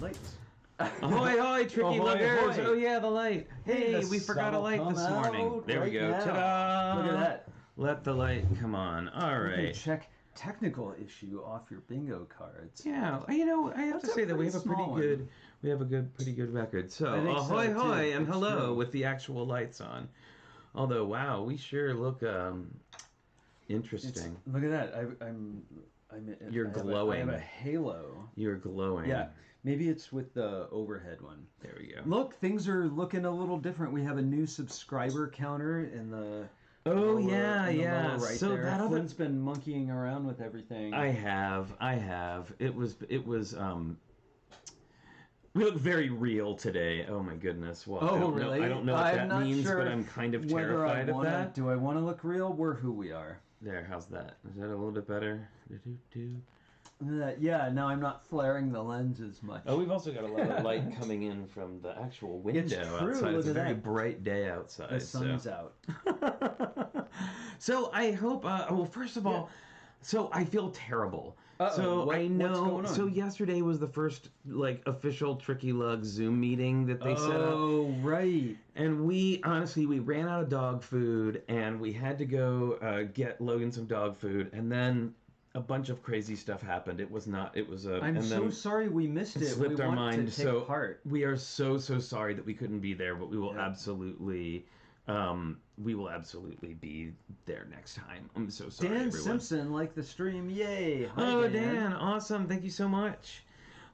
Lights. Ahoy, hoy, tricky Ahoy, luggers! ahoy. Oh yeah, the light. Hey, the we forgot a sun light will this come morning. out There we right go. now. Ta-da! Look at that. Let the light come on. All We can right. check technical issue off your bingo cards. Yeah, you know, I have That's to say that we have a pretty pretty good record. So, I think so, ahoy, too. hoy, and It's hello true. with the actual lights on. Although, wow, we sure look interesting. Look at that. You're glowing. I have a halo. You're glowing. Yeah, maybe it's with the overhead one. There we go. Look, things are looking a little different. We have a new subscriber counter in the. Oh lower, yeah, in the yeah. lower right So there. that other. Flynn's been monkeying around with everything. I have. It was. We look very real today. Oh my goodness. Well, Really? I don't know what I'm that not means, sure but I'm kind of whether terrified of wanna, that. Do I want to look real? We're who we are. There, how's that? Is that a little bit better? Do-do-do. Yeah, now I'm not flaring the lens as much. Oh, we've also got a lot of light coming in from the actual window It's true, outside. look It's a at very that. bright day outside. The sun's out. So I hope. Well, first of all, so I feel terrible. Uh-oh, So I know. what's going on? So yesterday was the first official Tricky Lug Zoom meeting that they set up. Oh, right. And we ran out of dog food, and we had to go get Logan some dog food, and then a bunch of crazy stuff happened. It was not. It was a. I'm so sorry we missed it. Slipped we our want mind. to take So part. we are so sorry that we couldn't be there, but we will Yeah. absolutely. We will absolutely be there next time. I'm so sorry, Dan everyone. Simpson liked the stream. Yay. Hi, Oh, Dan, awesome! Thank you so much.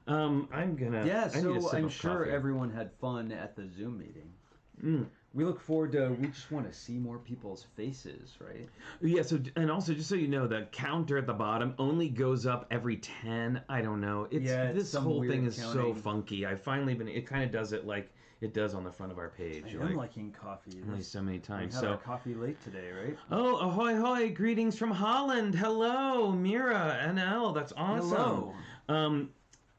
I'm gonna. Yeah, I need a so sip I'm of sure coffee. everyone had fun at the Zoom meeting. Mm. We look forward to. We just want to see more people's faces, right? Yeah. So, and also, just so you know, the counter at the bottom only goes up every 10. I don't know. It's this some whole weird thing is so counting. funky. I've finally been. It kind of does it like it does on the front of our page. I am liking coffee. only so many We times. had So. our coffee late today, right? Oh, ahoy, hoy! Greetings from Holland. Hello, Mira NL. That's awesome. Hello.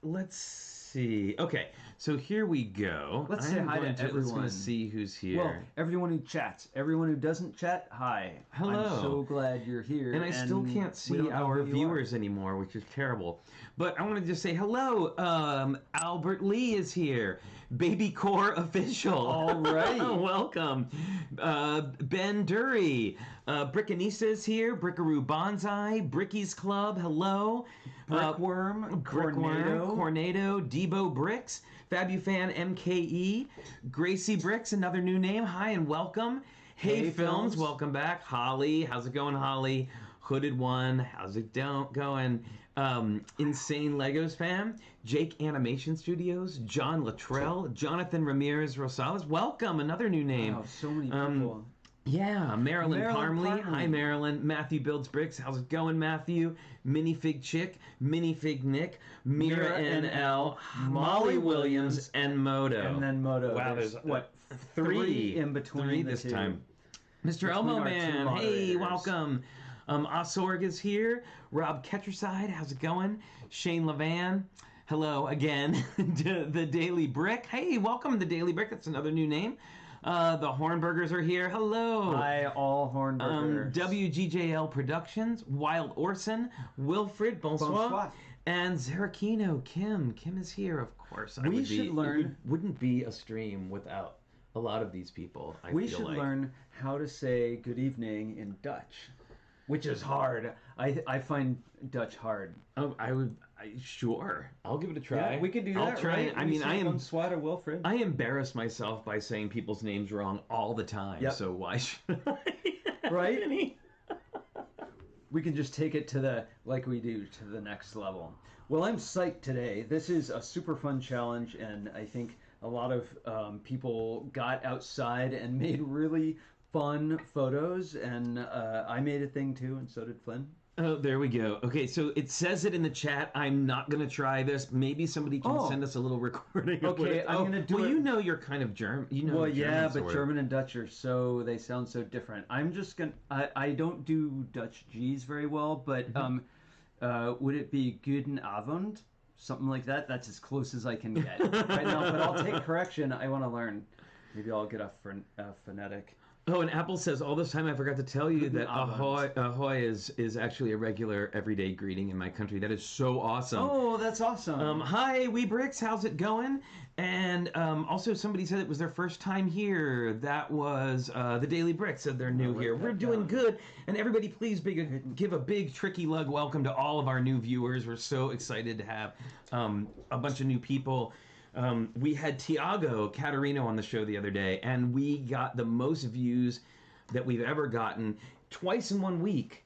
Let's see. Okay, so here we go. Let's say hi to Let's everyone. gonna see who's here. Well, everyone who chats, everyone who doesn't chat, hi. Hello. I'm so glad you're here. and I still can't we see don't know our who you viewers anymore, which is terrible. But I want to just say hello. Albert Lee is here. Baby Core official. All right. Welcome. Ben Dury. Brickanista is here. Brickaroo Bonsai. Bricky's Club. Hello. Brickworm, Cornado, Debo Bricks, Fabufan MKE, Gracie Bricks, another new name. Hi and welcome. Hey Films, Films. welcome back. Holly, how's it going, Holly? Hooded One, how's it going? Insane Legos fam, Jake Animation Studios, John Luttrell, Jonathan Ramirez Rosales, welcome, another new name. Wow, so many people. Yeah, Marilyn Parmley. Parmley. Hi, Marilyn. Matthew Builds Bricks. How's it going, Matthew? Minifig Chick, Minifig Nick, Mira NL, Molly Williams, and Moto. And then Moto. Wow, there's what? three in between Three the this two. time. Mr. Between Elmo our two Man. Hey, moderators. welcome. Osorg is here. Rob Ketcherside. How's it going? Shane Levan. Hello again. The Daily Brick. Hey, welcome to the Daily Brick. That's another new name. The Hornburgers are here. Hello. Hi, all Hornburgers. WGJL Productions, Wild Orson, Wilfred, bonsoir, Bonsoir. and Zarakino, Kim. Kim is here, of course. We should learn- It wouldn't be a stream without a lot of these people. We should learn how to say good evening in Dutch, which is hard. I find Dutch hard. Oh, sure. I'll give it a try. Yeah, we could do that. I'll try. Right? I mean, I am. Bonsoir to Wilfred. I embarrass myself by saying people's names wrong all the time. Yep. So why should I? Right? Any? We can just take it to the next level. Well, I'm psyched today. This is a super fun challenge, and I think a lot of people got outside and made really fun photos, and I made a thing too, and so did Flynn. Oh, there we go. Okay, so it says it in the chat. I'm not going to try this. Maybe somebody can send us a little recording. Of Okay, what I'm gonna do Well, it. you know you're kind of German. You know Well, yeah, German, but sort of. German and Dutch are they sound so different. I'm just gonna, I don't do Dutch G's very well, but would it be Guten Abend? Something like that? That's as close as I can get right now, but I'll take correction. I want to learn. Maybe I'll get a phonetic. Oh, and Apple says all this time I forgot to tell you that Abend. ahoy is actually a regular everyday greeting in my country. That is so awesome. Oh, that's awesome. Hi, Wee Bricks, how's it going? And also somebody said it was their first time here. That was the Daily Brick said they're new here. We're doing good. And everybody, please give a big Tricky Lug welcome to all of our new viewers. We're so excited to have a bunch of new people. We had Tiago Caterino on the show the other day, and we got the most views that we've ever gotten twice in 1 week.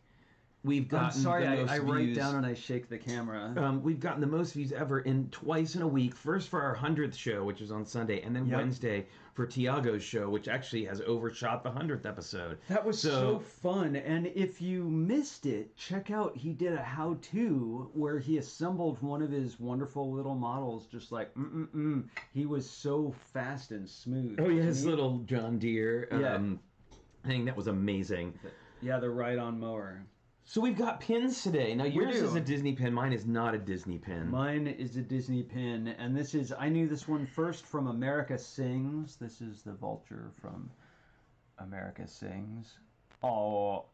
We've gotten I'm sorry, the most I views. write down and I shake the camera. We've gotten the most views ever twice in a week. First for our 100th show, which was on Sunday, and then Wednesday for Tiago's show, which actually has overshot the 100th episode. That was so fun. And if you missed it, check out, he did a how-to where he assembled one of his wonderful little models, just like, He was so fast and smooth. Oh, yeah, his little John Deere thing. That was amazing. Yeah, the ride-on mower. So we've got pins today. Now yours is a Disney pin. Mine is not a Disney pin. Mine is a Disney pin, and this is, I knew this one first from America Sings. This is the vulture from America Sings. Oh,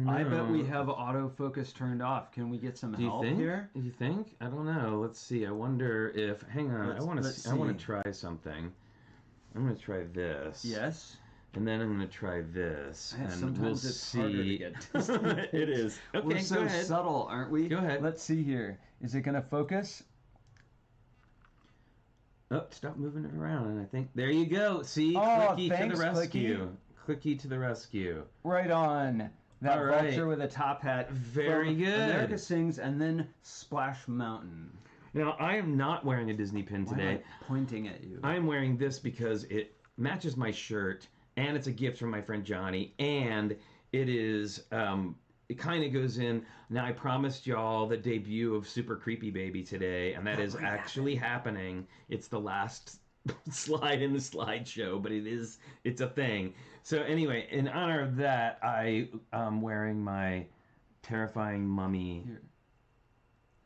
I bet we have autofocus turned off. Can we get some help here? Do you think? I don't know. Let's see. I wonder if. Hang on. I want to try something. I'm going to try this. Yes. And then I'm going to try this, and sometimes we'll it's see. harder to get It is. Okay, We're so go ahead. subtle, aren't we? Go ahead. Let's see here. Is it going to focus? Oh, stop moving it around, and I think there you go. See, Oh, Clicky thanks, to the rescue. Clicky to the rescue. Right on. That All right. vulture with a top hat. Very from good. America Sings, and then Splash Mountain. Now I am not wearing a Disney pin Why am today. I pointing at you? I am wearing this because it matches my shirt, and it's a gift from my friend Johnny, and it is it kind of goes in. Now I promised y'all the debut of Super Creepy Baby today, and that is actually happening. It's the last slide in the slideshow, but it's a thing. So anyway, in honor of that, I am wearing my Terrifying Mummy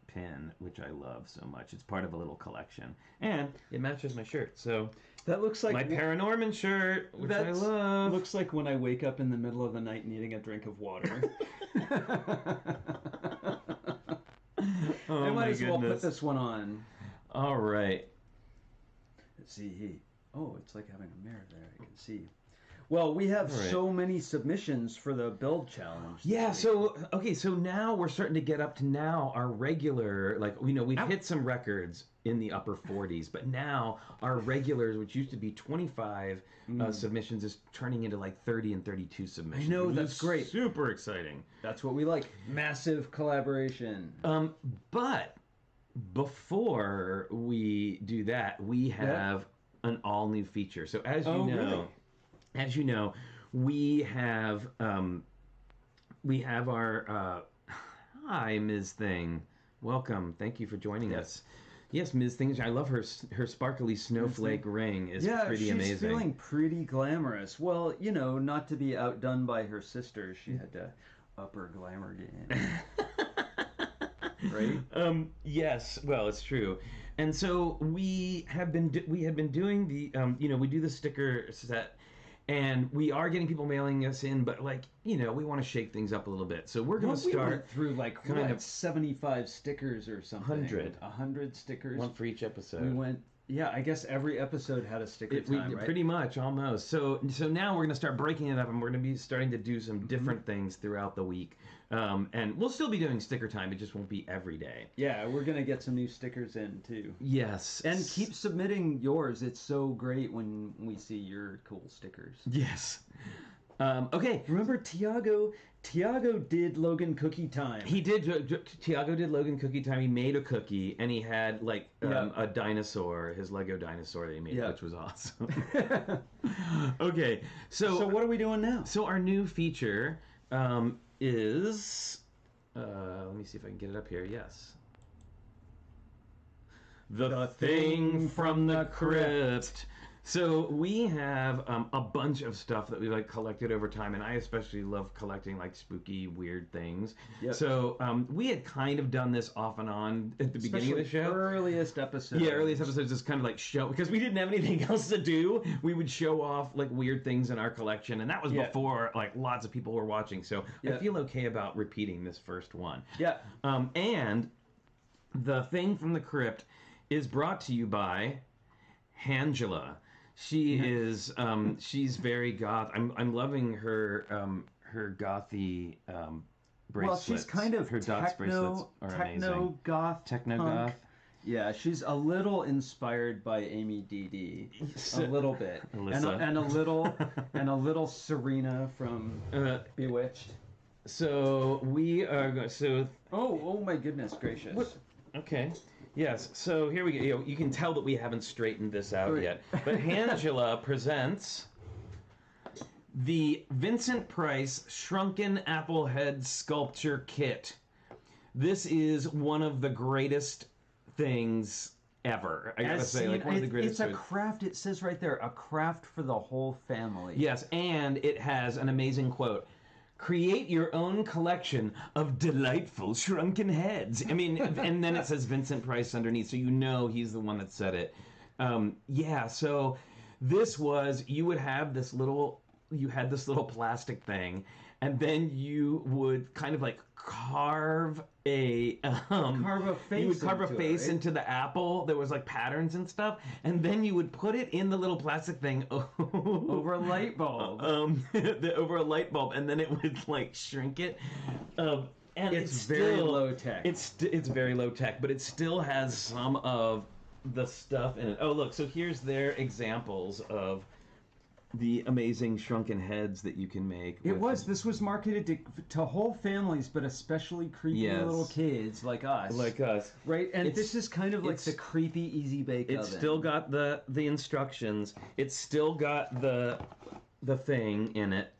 pin, which I love so much. It's part of a little collection, and it matches my shirt. So That looks like my Paranorman shirt, which I love. Looks like when I wake up in the middle of the night needing a drink of water. I might as well put this one on. All right. Let's see. Oh, it's like having a mirror there. I can see. Well, we have so many submissions for the build challenge. Yeah, so now we're starting to get up to now our regular, like, we've hit some records in the upper 40s, but now our regulars, which used to be 25 submissions, is turning into like 30 and 32 submissions. I know, that's great. Super exciting. That's what we like. Massive collaboration. But before we do that, we have an all-new feature. So as you know, we have our hi, Ms. Thing. Welcome. Thank you for joining us. Yes, Ms. Thing. I love her sparkly snowflake ring. Is pretty amazing. She's feeling pretty glamorous. Well, not to be outdone by her sister, she had to up her glamour game. Right? Yes. Well, it's true. And so we have been doing the we do the sticker set. And we are getting people mailing us in, but we want to shake things up a little bit. So we're going to start. We went through kind of 75 stickers or something. 100 stickers. One for each episode. We went. Yeah, I guess every episode had a sticker time, right? Pretty much, almost. So now we're going to start breaking it up, and we're going to be starting to do some different things throughout the week. And we'll still be doing sticker time. It just won't be every day. Yeah, we're going to get some new stickers in, too. Yes. And keep submitting yours. It's so great when we see your cool stickers. Yes. Okay. Remember Tiago? Tiago did Logan Cookie Time. He did. Tiago did Logan Cookie Time. He made a cookie, and he had a dinosaur, his Lego dinosaur that he made, which was awesome. Okay. So what are we doing now? So our new feature is, let me see if I can get it up here. Yes. The thing from the crypt. So we have a bunch of stuff that we like collected over time, and I especially love collecting like spooky, weird things. Yep. So we had kind of done this off and on at the beginning of the show. Earliest episodes. Yeah, earliest episodes just kind of like show, because we didn't have anything else to do. We would show off like weird things in our collection, and that was before like lots of people were watching. So I feel okay about repeating this first one. Yeah. And the thing from the crypt is brought to you by Hangela. She is she's very goth. I'm loving her her gothy bracelets. Well, she's kind of her dots bracelets are amazing. Goth. Techno punk. goth. Yeah, she's a little inspired by Amy Dee. A little bit. And a little Serena from Bewitched. So we are going. So oh my goodness gracious. What? Okay. Yes, so here we go. You can tell that we haven't straightened this out yet. But Hangela presents the Vincent Price Shrunken Apple Head Sculpture Kit. This is one of the greatest things ever. I gotta say, like one of the greatest. It's a craft. It says right there, a craft for the whole family. Yes, and it has an amazing quote. Create your own collection of delightful shrunken heads. I mean, and then it says Vincent Price underneath, so you know he's the one that said it. So this was, you would have this little, plastic thing, and then you would kind of like carve a face. You would carve a face into the apple. There was like patterns and stuff, and then you would put it in the little plastic thing over a light bulb. Over a light bulb, and then it would like shrink it. And it's very low tech. It's very low tech, but it still has some of the stuff in it. Oh, look! So here's their examples of the amazing shrunken heads that you can make. This was marketed to whole families, but especially creepy little kids like us. Right? And this is kind of like the creepy easy bake oven. It's still got the instructions. It's still got the thing in it.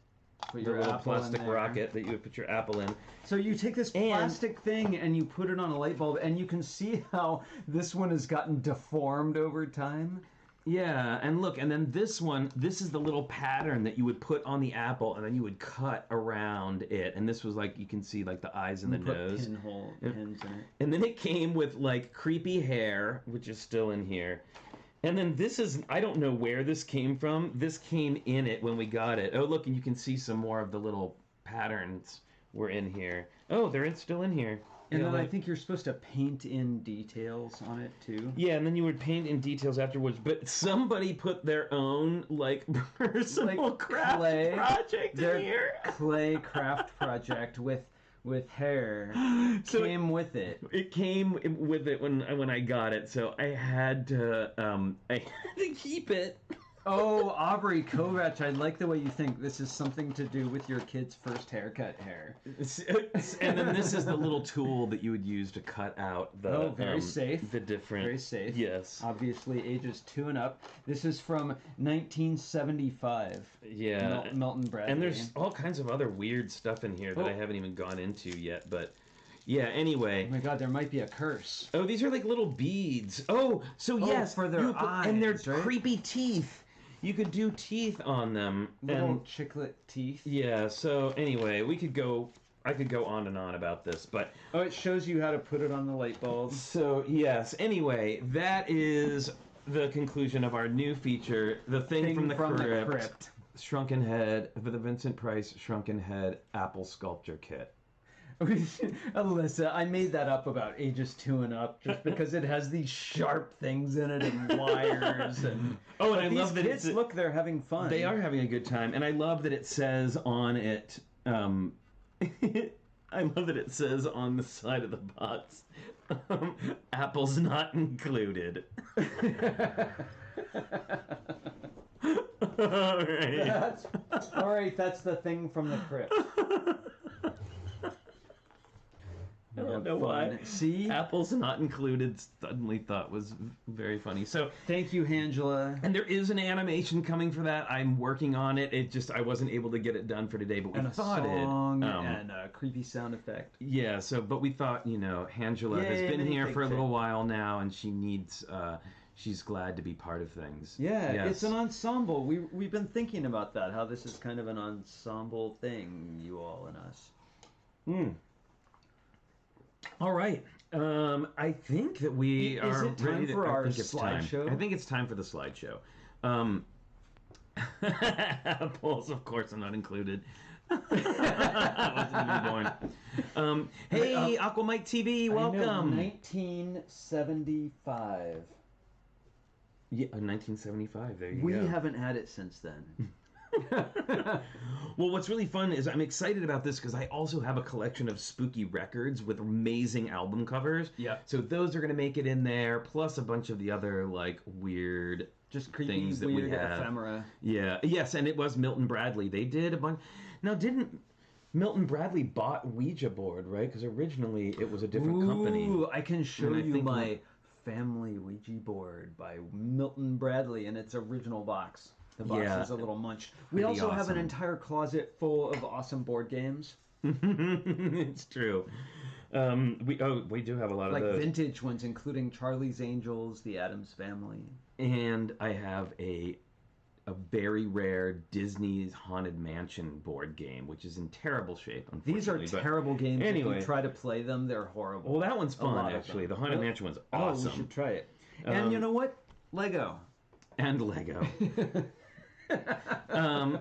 Put the little plastic rocket that you would put your apple in. So you take this plastic thing and you put it on a light bulb, and you can see how this one has gotten deformed over time. Yeah, and look, and then this is the little pattern that you would put on the apple, and then you would cut around it. And this was like, you can see like the eyes and the nose. Pins in it. And then it came with like creepy hair, which is still in here. And then this is, I don't know where this came from. This came in it when we got it. Oh, look, and you can see some more of the little patterns were in here. Oh, they're still in here. And then I think you're supposed to paint in details on it too. Yeah, and then you would paint in details afterwards. But somebody put their own like personal craft project in here. Clay craft project with hair came with it. It came with it when I got it, so I had to keep it. Oh, Aubrey Kovach, I like the way you think this is something to do with your kid's first haircut hair. And then this is the little tool that you would use to cut out the very safe. The different. Very safe. Yes. Obviously, ages 2 and up. This is from 1975. Yeah. Milton Bradley. And there's all kinds of other weird stuff in here that I haven't even gone into yet, but. Yeah, anyway. Oh my god, there might be a curse. Oh, these are like little beads. Oh, so yes. For their eyes, and their creepy teeth. You could do teeth on them. Little chiclet teeth. Yeah, so anyway, I could go on and on about this, but... Oh, it shows you how to put it on the light bulb. So, yes, anyway, that is the conclusion of our new feature, the thing from the crypt. Shrunken Head, the Vincent Price Shrunken Head Apple Sculpture Kit. Alyssa, I made that up about ages 2 and up just because it has these sharp things in it and wires and and I love that kids look, they're having fun. They are having a good time, and I love that it says on it I love that it says on the side of the box apples not included. All right, that's the thing from the crypt. I don't know why. See? Apples not included suddenly thought was very funny. So thank you, Hangela. And there is an animation coming for that. I'm working on it. I wasn't able to get it done for today, but we thought and a creepy sound effect. Yeah, but we thought, Hangela has been here for a little while now, and she needs she's glad to be part of things. Yeah, Yes. it's an ensemble. We've been thinking about that, how this is kind of an ensemble thing, you all and us. All right. I think that we Is are it time ready to, for I our think it's time. slideshow? I think it's time for the slideshow. Polls, of course, are not included. Wasn't even born. Hey, Aquamite TV, welcome. 1975. Yeah, 1975. There you We go. haven't had it since then. Well, what's really fun is I'm excited about this because I also have a collection of spooky records with amazing album covers. Yeah. So those are going to make it in there, plus a bunch of the other, like, weird Just creepy, things that weird we have. ephemera. Yeah. Yes, and it was Milton Bradley. They did a bunch. Now, didn't Milton Bradley bought Ouija board, right? Because originally it was a different company. Ooh, I can show And I you think my family Ouija board by Milton Bradley in its original box. The box Yeah. is a little munched. We Pretty also have an awesome. entire closet full of awesome board games. It's true. We do have a lot Like of those. vintage ones, including Charlie's Angels, The Addams Family. And I have a very rare Disney's Haunted Mansion board game, which is in terrible shape, These are unfortunately. but- terrible games. If anyway. you try to play them, they're horrible. Well, that one's A lot fun, of actually. them. The Haunted Really? Mansion one's Oh, awesome. we should try it. And you know what? Lego. And Lego.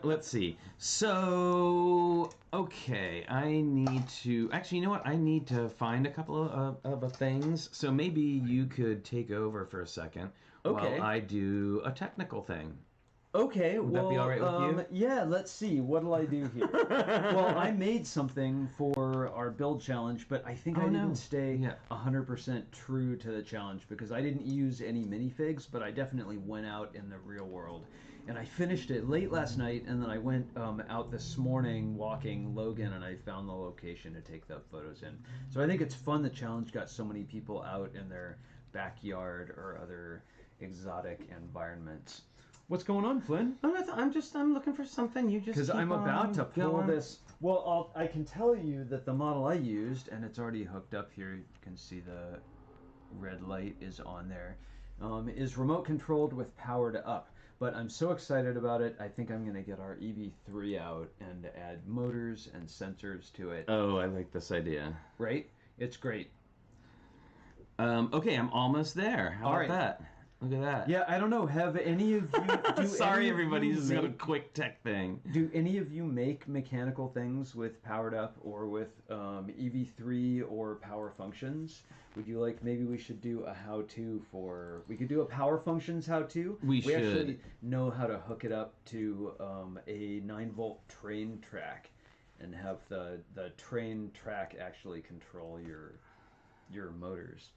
Let's see. So, okay, I need to... Actually, you know what? I need to find a couple of things. So maybe you could take over for a second Okay. while I do a technical thing. Okay, Would that be all right with you? Yeah, let's see. What'll I do here? Well, I made something for our build challenge, but I think I Oh, no. didn't stay Yeah. 100% true to the challenge because I didn't use any minifigs, but I definitely went out in the real world. And I finished it late last night, and then I went out this morning walking Logan, and I found the location to take the photos in. So I think it's fun the challenge got so many people out in their backyard or other exotic environments. What's going on, Flynn? I'm looking for something. You just Because keep I'm about on to pull going. this. Well, I can tell you that the model I used, and it's already hooked up here. You can see the red light is on there. Is remote controlled with powered up. But I'm so excited about it. I think I'm going to get our EV3 out and add motors and sensors to it. Oh, I like this idea. Right? It's great. Okay, I'm almost there. How All about right. that? Look at that. Yeah, I don't know. Have any of you? Sorry, everybody. This is a make, quick tech thing. Do any of you make mechanical things with powered up or with EV3 or power functions? Would you like? Maybe we should do a how-to for. We could do a power functions how-to. We should. actually know how to hook it up to a 9-volt train track, and have the train track actually control your motors.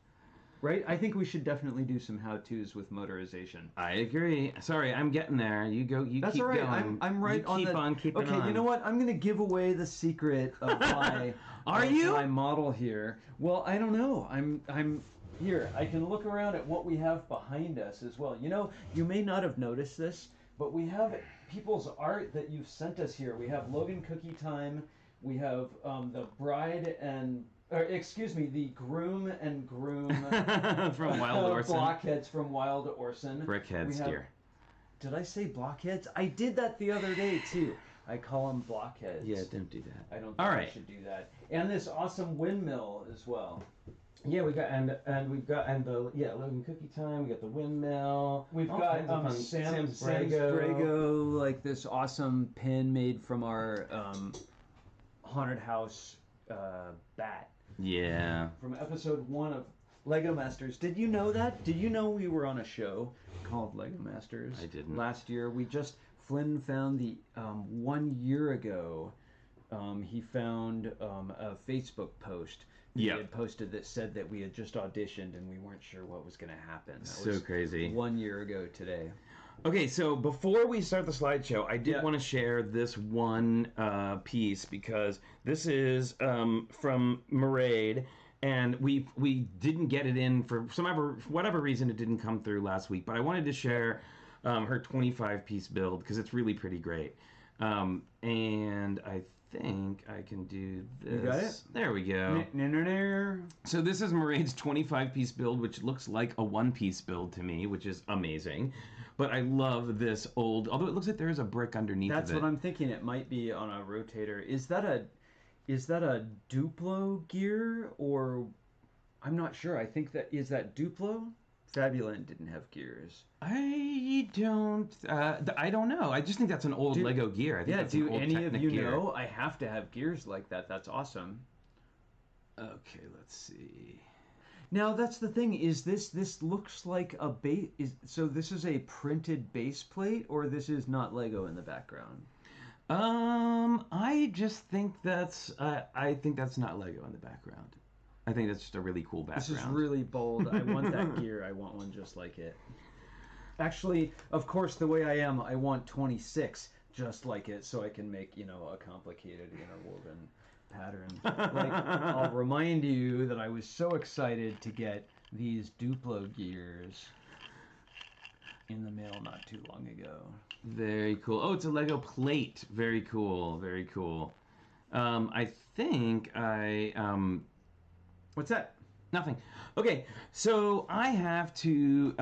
Right? I think we should definitely do some how-tos with motorization. I agree. Sorry, I'm getting there. You go. You That's keep all right. going. I'm right you on keep the. on keeping okay, on. you know what? I'm gonna give away the secret of my. Are of you? my model here? Well, I don't know. I'm here. I can look around at what we have behind us as well. You know, you may not have noticed this, but we have people's art that you've sent us here. We have Logan Cookie Time. We have the bride and. Or, excuse me, the groom and groom From Wild Orson. blockheads from Wild Orson. Brickheads, We have- dear. Did I say blockheads? I did that the other day too. I call them blockheads. Yeah, don't do that. I don't think All I right. should do that. And this awesome windmill as well. Yeah, we got Logan Cookie Time. We got the windmill. We've All got kinds of fun. Sam's Brago. Brago, like this awesome pin made from our haunted house bat Yeah. from episode 1 of Lego Masters. Did you know that? Did you know we were on a show called Lego Masters? I didn't. Last year, Flynn found the 1 year ago. He found a Facebook post that Yep. he had posted that said that we had just auditioned and we weren't sure what was going to happen. That So was crazy. 1 year ago today. Okay, so before we start the slideshow, I did Yeah. want to share this one piece because this is from Maraid, and we didn't get it in for whatever reason. It didn't come through last week, but I wanted to share her 25-piece build because it's really pretty great. And I think I can do this. You got it? There we go. So this is Mairead's 25-piece build, which looks like a one-piece build to me, which is amazing. But I love this old, although it looks like there is a brick underneath That's of it. what I'm thinking. It might be on a rotator. Is that a Duplo gear, or I'm not sure. I think is that Duplo? Fabulent didn't have gears. I don't know. I just think that's an old Lego gear. I think that's an old any of Technic you gear. know? I have to have gears like that. That's awesome. Okay, let's see. Now that's the thing. Is this looks like a base? So this is a printed base plate, or this is not Lego in the background? I just think that's I think that's not Lego in the background. I think that's just a really cool background. This is really bold. I want that gear. I want one just like it. Actually, of course, the way I am, I want 26 just like it, so I can make, a complicated interwoven pattern. Like, I'll remind you that I was so excited to get these Duplo gears in the mail not too long ago. Very cool. Oh, it's a Lego plate. Very cool. Very cool. I think What's that? Nothing. Okay, so I have to.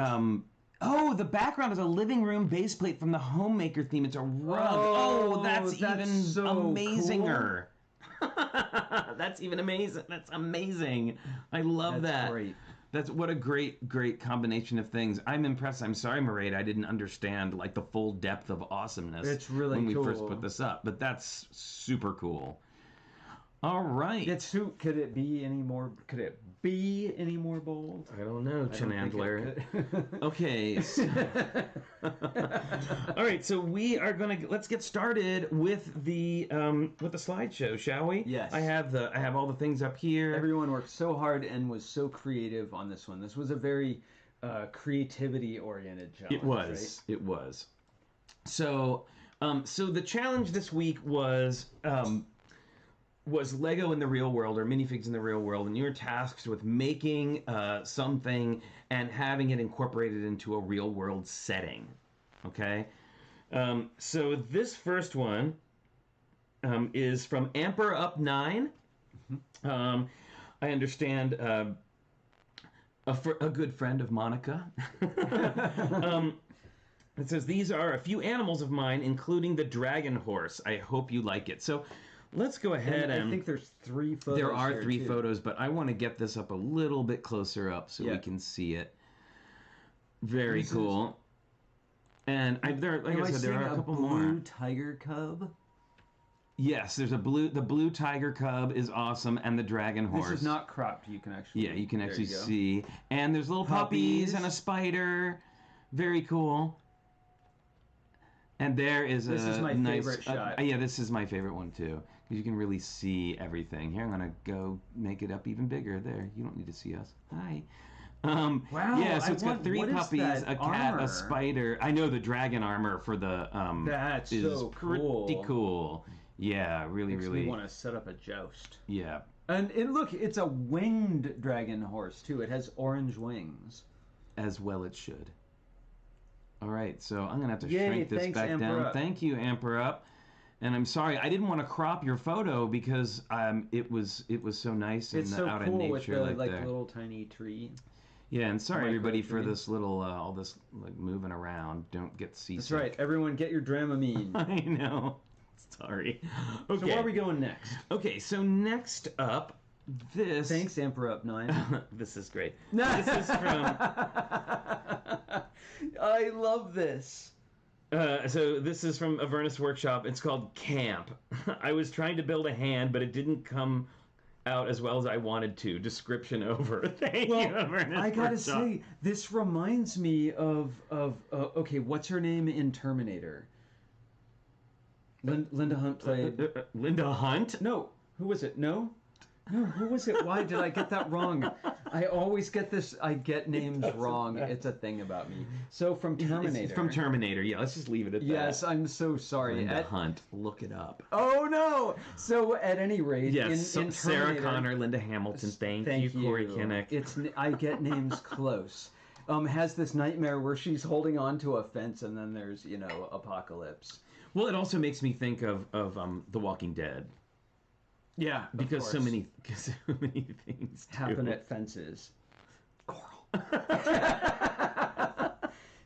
Oh, the background is a living room base plate from the Homemaker theme. It's a rug. Oh, that's even so amazinger. Cool. That's even amazing. That's amazing. I love that. Great. That's what a great combination of things. I'm impressed. I'm sorry, Mairead, I didn't understand like the full depth of awesomeness. It's really when we cool. first put this up, but that's super cool. All right. Could it be any more bold? I don't know, Chenandler. Okay. So, all right. So we are let's get started with the slideshow, shall we? Yes. I have all the things up here. Everyone worked so hard and was so creative on this one. This was a very creativity-oriented challenge. It was. Right? It was. So the challenge this week was Lego in the real world, or minifigs in the real world, and you were tasked with making something and having it incorporated into a real world setting. Okay? So this first one is from Amper Up 9. I understand a good friend of Monica. It says, these are a few animals of mine, including the dragon horse. I hope you like it. So let's go ahead and... I think there's 3 photos. There are here 3 too. photos, but I want to get this up a little bit closer up so we can see it. Very cool. And there are a couple more. Blue tiger cub? Yes, there's the blue tiger cub is awesome, and the dragon horse. This is not cropped. You can actually... Yeah, you can actually see. And there's little puppies and a spider. Very cool. And there is This is my nice, favorite shot. Yeah, this is my favorite one too, because you can really see everything. Here, I'm gonna go make it up even bigger. There, you don't need to see us. Hi. Wow. Yeah, so it's got 3 puppies, a cat, armor? a spider. I know the dragon armor for the That's is so pretty cool. Yeah, really. We want to set up a joust. Yeah. And look, it's a winged dragon horse too. It has orange wings. As well it should. All right, so I'm gonna have to Yay, shrink this thanks, back Amper down. Up. Thank you, Amper Up. And I'm sorry, I didn't want to crop your photo because it was so nice and It's so out cool in with nature the like that. little tiny tree. Yeah, and sorry Micro everybody for tree. this little all this like moving around. Don't get seasick. That's right. Everyone, get your Dramamine. I know. Sorry. Okay. So where are we going next? Okay, so next up, this. Thanks, Amper Up 9. This is great. This is from. I love this. So this is from Avernus Workshop. It's called Camp. I was trying to build a hand, but it didn't come out as well as I wanted to. Description over. Thank you, Avernus I gotta Workshop. say, this reminds me of okay, what's her name in Terminator? Linda Hunt played. Linda Hunt? No, who was it? No, who was it? Why did I get that wrong? I always get this. I get names wrong. It's a thing about me. So from Terminator. It's from Terminator. Yeah, let's just leave it at that. Yes, I'm so sorry. Linda Hunt. Look it up. Oh no! So at any rate, Yes, in Sarah Terminator, Connor, Linda Hamilton. Thank you, Corey Kinnick. I get names close. Has this nightmare where she's holding on to a fence and then there's apocalypse. Well, it also makes me think of The Walking Dead. Yeah, Because so many things happen do. at fences. Carl.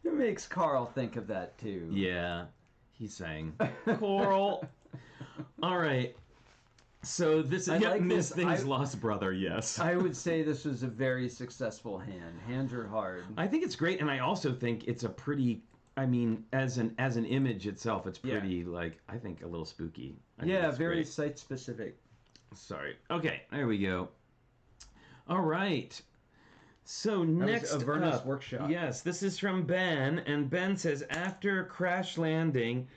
It makes Carl think of that too. Yeah, he's saying Coral. All right. So this is Miss Thing's lost brother. Yes, I would say this was a very successful hand. Hands are hard. I think it's great, and I also think it's a pretty. I mean, as an image itself, it's pretty I think a little spooky. Very site specific. Sorry. Okay, there we go. All right. So next Avernus up, Workshop. Yes, this is from Ben, and Ben says after crash landing,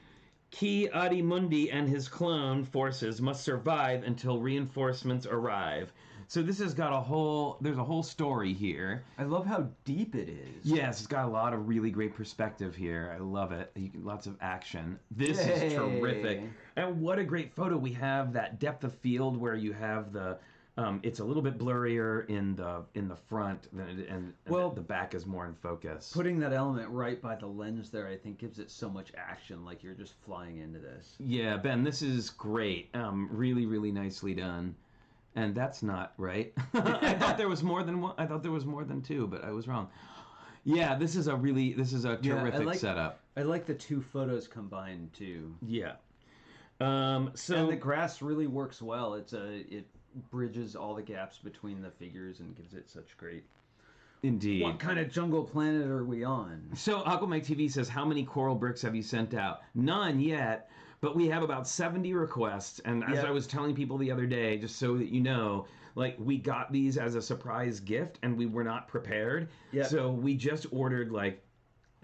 Ki Adimundi and his clone forces must survive until reinforcements arrive. So this has got there's a whole story here. I love how deep it is. Yes, it's got a lot of really great perspective here. I love it. Lots of action. This is terrific. And what a great photo. We have that depth of field where you have the it's a little bit blurrier in the front and the back is more in focus. Putting that element right by the lens there, I think, gives it so much action, like you're just flying into this. Yeah, Ben, this is great. Really, really nicely done. And that's not right. I thought there was more than one. I thought there was more than two, but I was wrong. Yeah, this is a terrific setup. I like the two photos combined too. Yeah. And the grass really works well. It bridges all the gaps between the figures and gives it such great. Indeed. What kind of jungle planet are we on? So Aquamike TV says, how many coral bricks have you sent out? None yet, but we have about 70 requests. And as I was telling people the other day, just so that you know, like we got these as a surprise gift and we were not prepared. Yep. So we just ordered like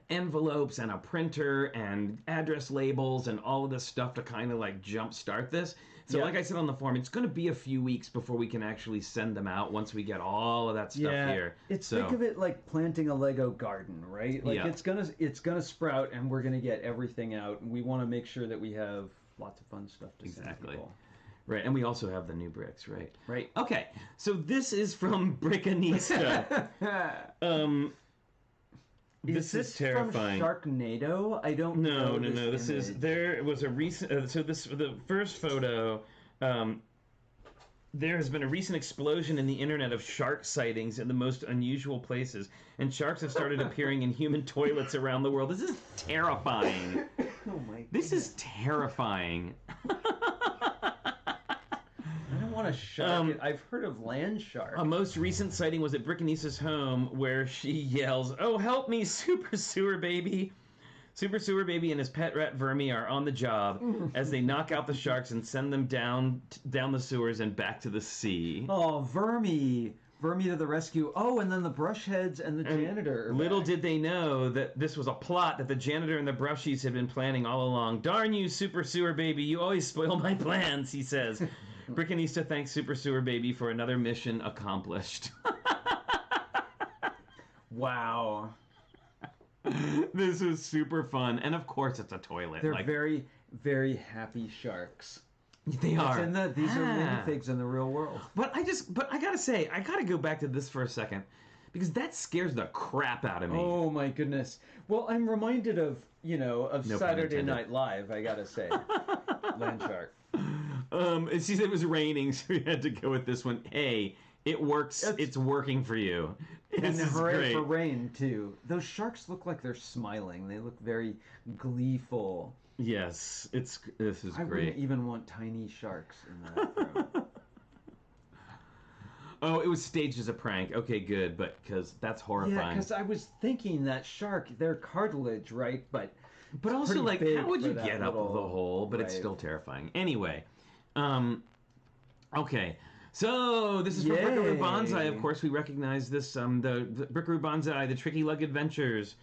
envelopes and a printer and address labels and all of this stuff to kind of like jumpstart this. So like I said on the forum, it's going to be a few weeks before we can actually send them out once we get all of that stuff here. Think of it like planting a Lego garden, right? Like it's gonna sprout and we're gonna get everything out, and we want to make sure that we have lots of fun stuff to send people. Right, and we also have the new bricks, right? Right. Okay, so this is from Brickanista. This is terrifying. From Sharknado? I don't know. No. There was a recent. The first photo. There has been a recent explosion in the internet of shark sightings in the most unusual places, and sharks have started appearing in human toilets around the world. This is terrifying. Oh my! This is terrifying. A shark. I've heard of land shark. A most recent sighting was at Brickanisa's home, where she yells, "Oh, help me, Super Sewer Baby!" Super Sewer Baby and his pet rat Vermi are on the job as they knock out the sharks and send them down the sewers and back to the sea. Oh, Vermi to the rescue. Oh, and then the brush heads and the janitor. Little did they know that this was a plot that the janitor and the brushies had been planning all along. Darn you, Super Sewer Baby, you always spoil my plans, he says. Brickanista thanks Super Sewer Baby for another mission accomplished. Wow. This is super fun. And of course it's a toilet. They're very, very happy sharks. They are. These are minifigs in the real world. But I gotta say, I gotta go back to this for a second, because that scares the crap out of me. Oh my goodness. Well, I'm reminded of Saturday Night Live, I gotta say. Land shark. She said it was raining, so we had to go with this one. Hey, it works. It's working for you. And hooray for rain, too. Those sharks look like they're smiling. They look very gleeful. Yes, this is I great. wouldn't even want tiny sharks in that room. Oh, it was staged as a prank. Okay, good, but because that's horrifying. Yeah, because I was thinking that shark, they're cartilage, right? But also, like, how would you get up the hole? But it's still terrifying. Anyway, okay. So this is from Brickaroo Banzai. Of course, we recognize this. The Brickaroo Banzai, the Tricky Lug Adventures.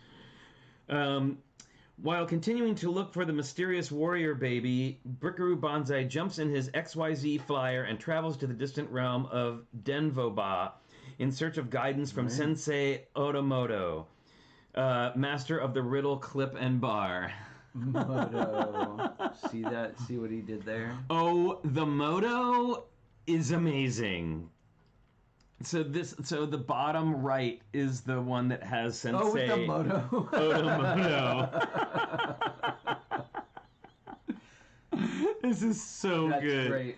While continuing to look for the mysterious warrior baby, Brickaroo Banzai jumps in his XYZ flyer and travels to the distant realm of Denvoba in search of guidance from Sensei Otomoto, master of the riddle clip and bar. Moto. See that? See what he did there? Oh, the Moto is amazing. So the bottom right is the one that has Sensei with the Moto. Otomoto. This is so That's good. great.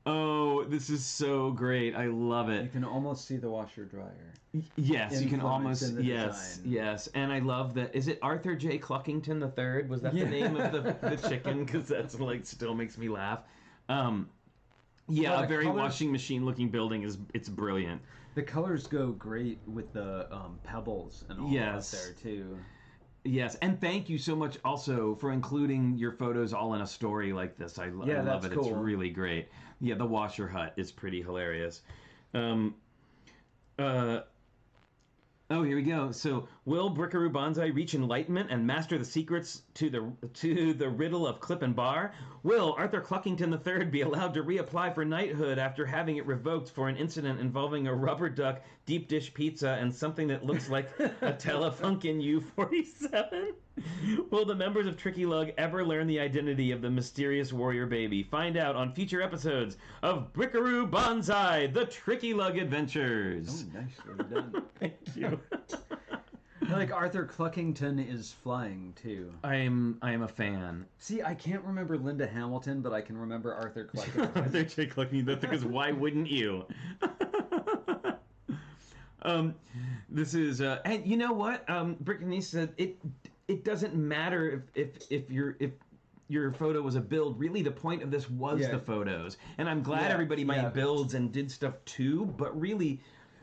Oh, this is so great. I love You it. can almost see the washer dryer. Yes, you can Influence almost in the yes, design. yes. And I love that. Is it Arthur J. Cluckington III? Was that the name of the chicken? Because that's like still makes me laugh. Yeah, the a very colors- washing machine looking building it's brilliant. The colors go great with the pebbles and all Yes. out there too. Yes, and thank you so much also for including your photos all in a story like this. I love that's it. It's cool. really great. Yeah, the washer hut is pretty hilarious. Oh, here we go. So, will Brickaroo Banzai reach enlightenment and master the secrets to the riddle of clip and bar? Will Arthur Cluckington III be allowed to reapply for knighthood after having it revoked for an incident involving a rubber duck, deep dish pizza, and something that looks like a Telefunken U-47? Will the members of Tricky Lug ever learn the identity of the mysterious warrior baby? Find out on future episodes of Brickaroo Banzai, the Tricky Lug Adventures. Oh, nicely done. Thank you. I like Arthur Cluckington is flying too. I am a fan. See, I can't remember Linda Hamilton, but I can remember Arthur Cluckington. Arthur J. Cluckington, because why wouldn't you? This is and you know what? Brittany said it doesn't matter if your photo was a build. Really, the point of this was the photos, and I'm glad everybody made builds and did stuff too. But really,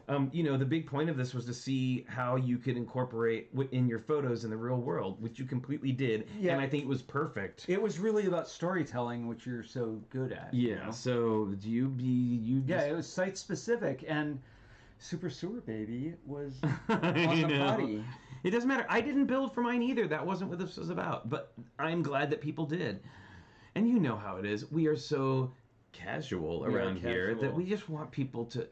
the big point of this was to see how you could incorporate in your photos in the real world, which you completely did, and I think it was perfect. It was really about storytelling, which you're so good at. Yeah. You know? So it was site specific, and Super Sewer Baby was on the potty. It doesn't matter. I didn't build for mine either. That wasn't what this was about. But I'm glad that people did. And you know how it is. We are so casual around here that we just want people to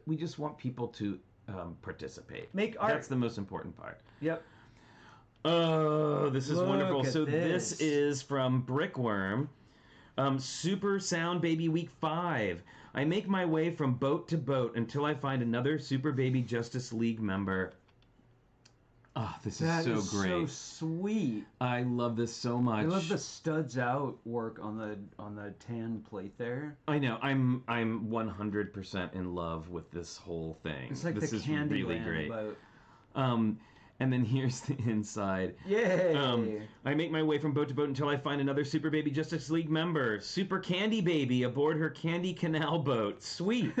participate. Make art. That's the most important part. Yep. Oh, this is Look wonderful. at So this. this is from Brickworm. Super Sound Baby Week 5. I make my way from boat to boat until I find another Super Baby Justice League member. Oh, this is so great. So sweet. I love this so much. I love the studs out work on the tan plate there. I know. I'm 100% in love with this whole thing. It's like this the is candy really land great. boat. And then here's the inside. Yay! I make my way from boat to boat until I find another Super Baby Justice League member, Super Candy Baby, aboard her Candy Canal boat. Sweet.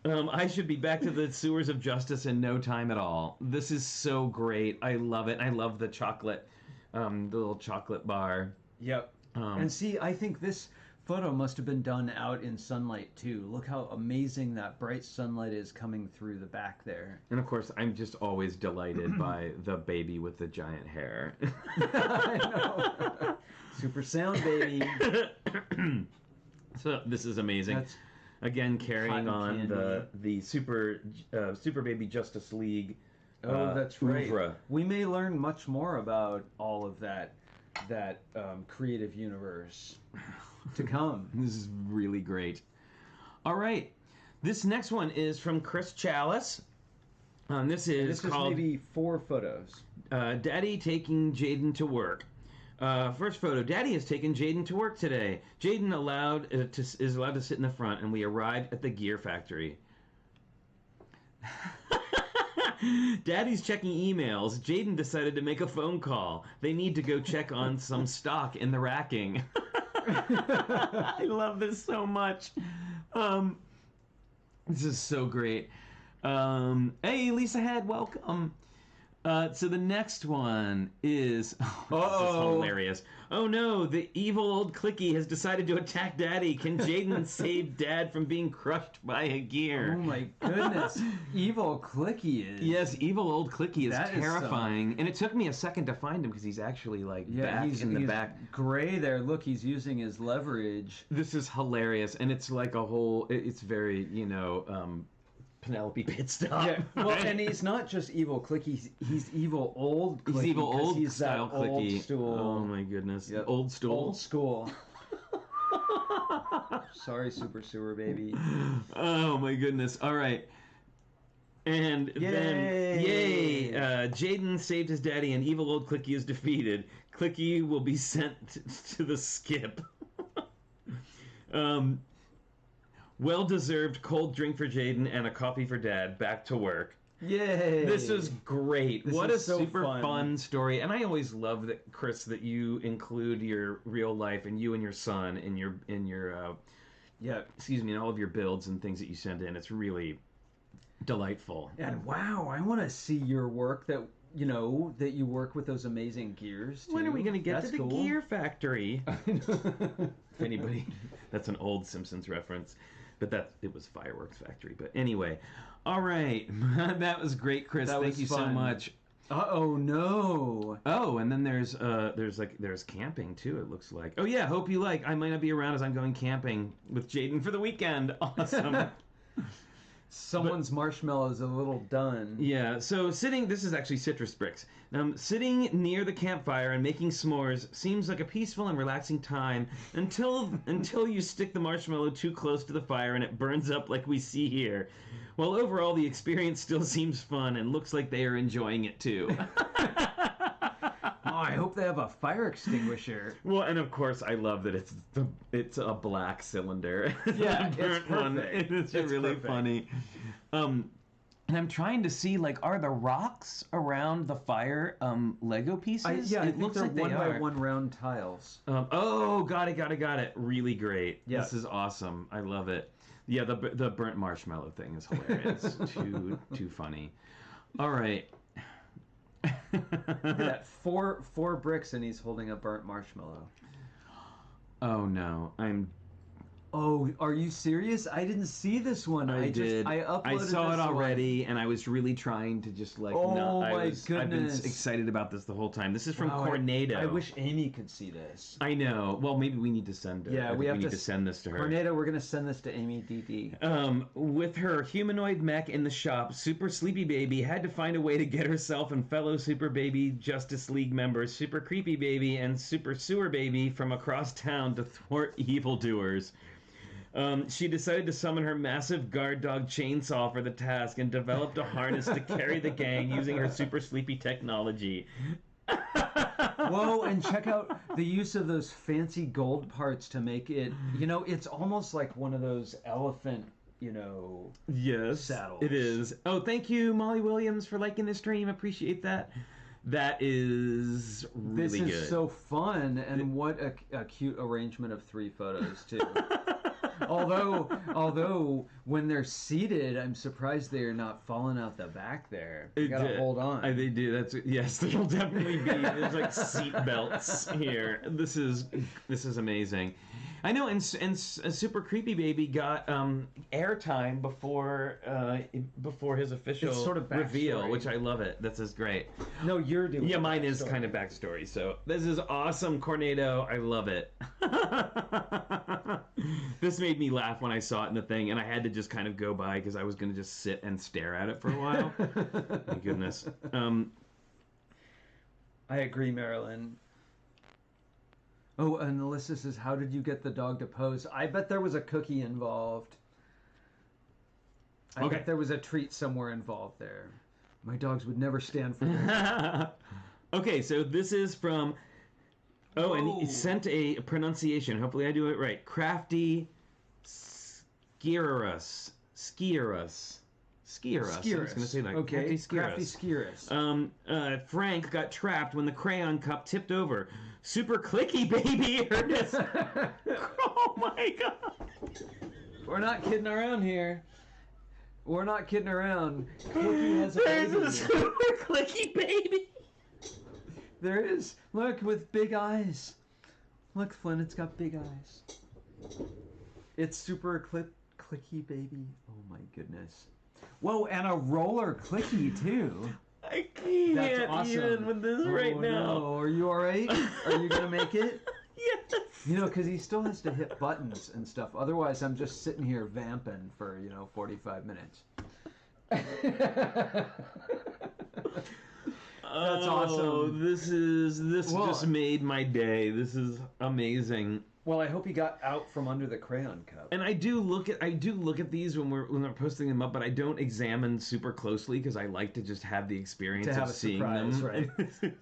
I should be back to the sewers of justice in no time at all. This is so great. I love it. I love the chocolate, the little chocolate bar. Yep. And see, I think this photo must have been done out in sunlight too. Look how amazing that bright sunlight is coming through the back there. And of course, I'm just always delighted by the baby with the giant hair. I know. Super Sound Baby. So this is amazing. That's Again, carrying on cotton the Super Baby Justice League. that's right. oeuvre. We may learn much more about all of that creative universe to come. This is really great. All right, this next one is from Chris Chalice. This is called maybe 4 photos. Daddy taking Jaden to work. First photo. Daddy has taken Jaden to work today. Jaden is allowed to sit in the front, and we arrived at the gear factory. Daddy's checking emails. Jaden decided to make a phone call. They need to go check on some stock in the racking. I love this so much. This is so great. Hey, Lisa Head, welcome. So the next one is... this is hilarious. Oh no, the evil old Clicky has decided to attack Daddy. Can Jaden save Dad from being crushed by a gear? Oh my goodness. Evil Clicky is. Yes, evil old Clicky is That is terrifying. And it took me a second to find him because he's actually he's in the back. Gray there. Look, he's using his leverage. This is hilarious. And it's like a whole... It's very, Penelope Pit stop. Yeah, well, and he's not just evil Clicky. He's evil old Clicky. He's evil old he's style that old Clicky. stool. Oh my goodness. Yep. Old stool. Old school. Sorry, Super Sewer Baby. Oh my goodness. All right. And then, yay! Jaden saved his daddy, and evil old Clicky is defeated. Clicky will be sent to the skip. Well-deserved cold drink for Jaden and a coffee for Dad. Back to work. Yay! This is great. What a so super fun story. And I always love that, Chris, that you include your real life and you and your son in your in all of your builds and things that you send in. It's really delightful. And wow, I want to see your work that you work with those amazing gears too. When are we going to get That's to the cool. gear factory? If anybody, that's an old Simpsons reference. But it was Fireworks Factory. But anyway, all right. That was great, Chris. Thank you so much. Oh no. Oh, and then there's camping too, it looks like. Oh yeah, hope you like. I might not be around as I'm going camping with Jaden for the weekend. Awesome. Someone's marshmallow's a little done. Yeah, so this is actually Citrus Bricks. Sitting near the campfire and making s'mores seems like a peaceful and relaxing time until you stick the marshmallow too close to the fire and it burns up like we see here. While overall the experience still seems fun and looks like they are enjoying it too. Oh, I hope they have a fire extinguisher. Well, and of course I love that it's a black cylinder. Yeah, it's perfect. It's really perfect. Funny. And I'm trying to see, are the rocks around the fire Lego pieces? It looks like one by one round tiles. Got it. Really great. Yeah. This is awesome. I love it. Yeah, the burnt marshmallow thing is hilarious. too funny. All right. Look at that. Four bricks and he's holding a burnt marshmallow. Oh no, Oh, are you serious? I didn't see this one. I did. I uploaded I saw this it already, and I was really trying to just goodness. I've been excited about this the whole time. This is from Wow, Cornado. I wish Amy could see this. I know. Well, maybe we need to send her. Yeah, we need to send this to her. Cornado, we're gonna send this to Amy DD. With her humanoid mech in the shop, Super Sleepy Baby had to find a way to get herself and fellow Super Baby Justice League members, Super Creepy Baby and Super Sewer Baby, from across town to thwart evildoers. She decided to summon her massive guard dog chainsaw for the task and developed a harness to carry the gang using her super sleepy technology. Whoa, and check out the use of those fancy gold parts to make it, it's almost like one of those elephant, yes, saddles. It is. Oh, thank you, Molly Williams, for liking the stream. Appreciate that. That is really good. This is so fun, and what a cute arrangement of 3 photos, too. Although when they're seated, I'm surprised they're not falling out the back there. You gotta hold on. They do. Yes, there'll definitely be. There's seat belts here. This is amazing. I know, and Super Creepy Baby got airtime before his official sort of reveal, which I love it. This is great. No, you're doing. Yeah, mine is kind of backstory. So this is awesome, Cornado. I love it. This made me laugh when I saw it in the thing, and I had to just kind of go by because I was going to just sit and stare at it for a while. My goodness. I agree, Marilyn. Oh, and Alyssa says, how did you get the dog to pose? I bet there was a cookie involved. I bet there was a treat somewhere involved there. My dogs would never stand for that. Okay, so this is from... Oh, and he sent a pronunciation. Hopefully I do it right. Crafty Skierus. I'm just going to say that. Okay, Crafty Skierus. Frank got trapped when the crayon cup tipped over. Super clicky, baby, Ernest. Oh my god. We're not kidding around here. We're not kidding around. Clicky has a baby. There's a super clicky baby. There is. Look, with big eyes. Look, Flynn, it's got big eyes. It's super clicky, baby. Oh my goodness. Whoa, and a roller clicky, too. I can't That's awesome. even with this right now. No. Are you all right? Are you going to make it? Yes. Because he still has to hit buttons and stuff. Otherwise, I'm just sitting here vamping for, 45 minutes. That's awesome. This just made my day. This is amazing. Well, I hope he got out from under the crayon cup. And I do look at these when we're posting them up, but I don't examine super closely because I like to just have the experience of seeing them. Right?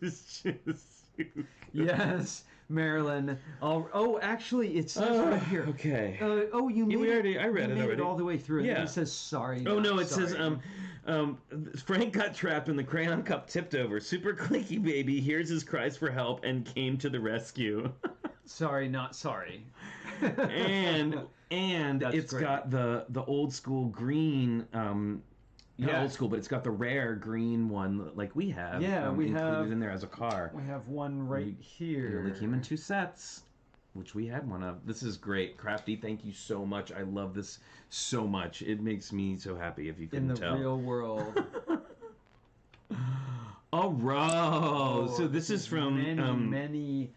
It's just so yes, Marilyn. Oh, actually, it says right here. Okay. You made I read it already. all the way through. And Yeah. then it says sorry. Oh no, it sorry. says Frank got trapped and the crayon cup tipped over. Super clicky baby hears his cries for help and came to the rescue. Sorry, not sorry. and That's it's great. got the old school green not Yeah. old school, but it's got the rare green one like we have. Yeah, we included have- in there as a car. We have one right It here. only came in 2 sets, which we had one of. This is great. Crafty, thank you so much. I love this so much. It makes me so happy if you couldn't in the tell. real world. Oh, Rose. So this is from many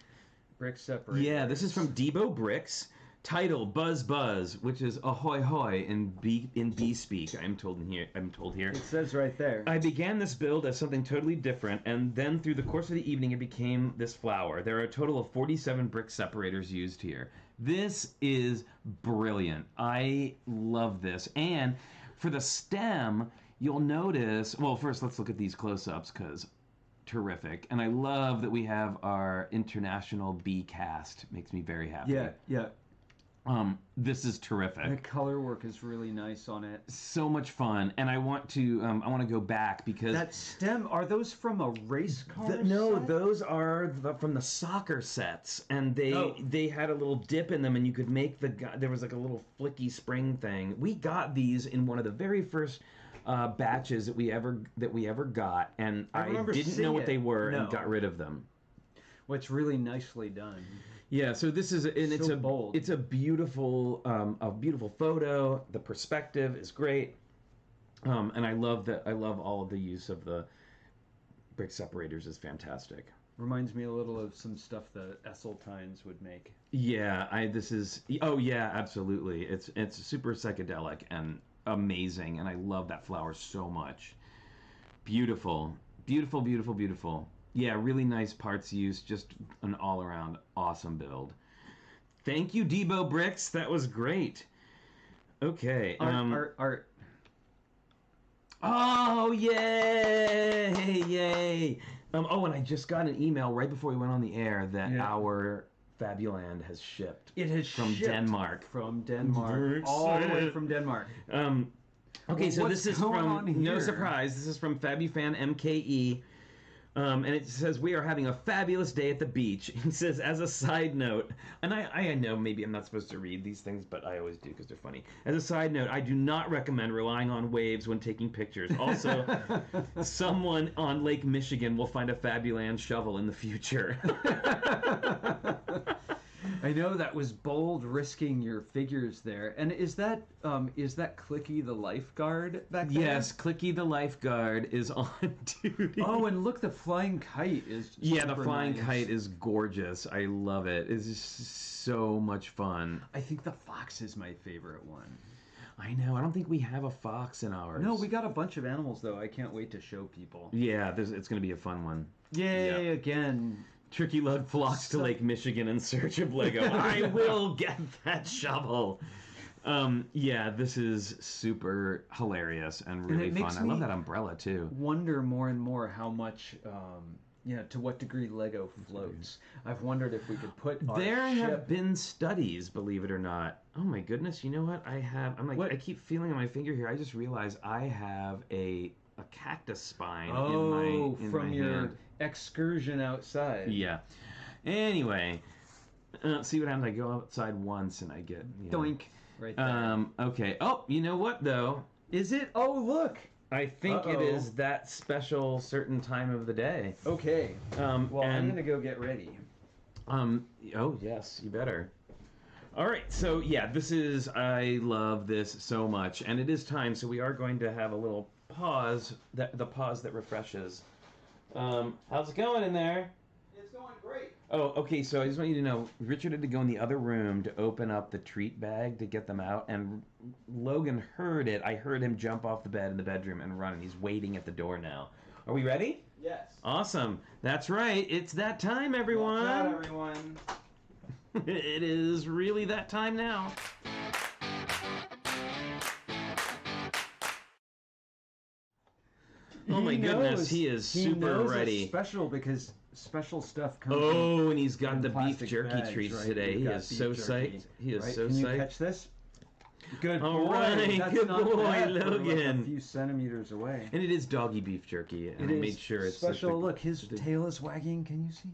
brick separators. yeah, this is from TrickyBricks. Title Buzz Buzz, which is ahoy hoy in bee speak. I'm told here. It says right there. I began this build as something totally different, and then through the course of the evening, it became this flower. There are a total of 47 brick separators used here. This is brilliant. I love this. And for the stem, you'll notice. Well, first let's look at these close-ups because terrific. And I love that we have our international bee cast. Makes me very happy. Yeah. This is terrific. The color work is really nice on it. So much fun, and I want to go back because That stem, are those from a race car? no, set? those are from the soccer sets, and they had a little dip in them, and you could make there was like a little flicky spring thing. We got these in one of the very first batches that we ever got, and I remember didn't know seeing what it. they were No. and got rid of them. Well, it's really nicely done. Yeah, so this is it's So bold. It's a beautiful photo. The perspective is great, and I love all of the use of the brick separators is fantastic. Reminds me a little of some stuff the Esseltines would make. Yeah, absolutely. It's super psychedelic and amazing, and I love that flower so much. Beautiful, beautiful, beautiful, beautiful. Yeah, really nice parts used. Just an all-around awesome build. Thank you, TrickyBricks. That was great. Okay. Art. Oh, yay! Yay! Oh, and I just got an email right before we went on the air that our Fabuland has shipped. It has from shipped Denmark. From Denmark. Very All the way excited. from Denmark. Okay, so What's this is going from, on no here? surprise, this is from FabuFan MKE. And it says, we are having a fabulous day at the beach. He says, as a side note, and I know maybe I'm not supposed to read these things, but I always do because they're funny. As a side note, I do not recommend relying on waves when taking pictures. Also, someone on Lake Michigan will find a Fabuland shovel in the future. I know that was bold, risking your figures there. And is that Clicky the lifeguard back there? Yes, Clicky the lifeguard is on duty. Oh, and look, the flying kite is yeah, the super flying nice. kite is gorgeous. I love it. It's just so much fun. I think the fox is my favorite one. I know. I don't think we have a fox in ours. No, we got a bunch of animals though. I can't wait to show people. Yeah, it's going to be a fun one. Yay, Yeah. again. Tricky Lug flocks to Lake Michigan in search of Lego. I will get that shovel. Yeah, this is super hilarious and really it fun. makes I love me that umbrella too. Wonder more and more how much, to what degree Lego floats. I've wondered if we could put our There have ship... been studies, believe it or not. Oh my goodness, you know what? I keep feeling on my finger here. I just realized I have a cactus spine in from my your hand. excursion outside. Yeah. Anyway, see what happens. I go outside once and I get Doink. Right there. Okay. Oh, you know what though? Is it? Oh, look. I think it Uh-oh. is that special certain time of the day. Okay. Well, I'm and gonna go get ready. oh yes, you better. All right, so yeah, I love this so much, and it is time. So we are going to have a little pause, the pause that refreshes. How's it going in there? It's going great. Oh, okay. So I just want you to know, Richard had to go in the other room to open up the treat bag to get them out, and Logan heard it. I heard him jump off the bed in the bedroom and run, and he's waiting at the door now. Are we ready? Yes. Awesome. That's right. It's that time, everyone. Watch out, everyone. It is really that time now. Oh my goodness, he is super knows ready. It's special because special stuff comes Oh, and he's got in the beef plastic jerky bags, treats right? today. You've He got is beef so jerky, psyched. He is right? so Can you psyched. catch this? Good All boy. right, That's good not boy, bad for, like, Logan. a few centimeters away. And it is doggy beef jerky, and I made sure it's special. Look, his tail is wagging. Can you see?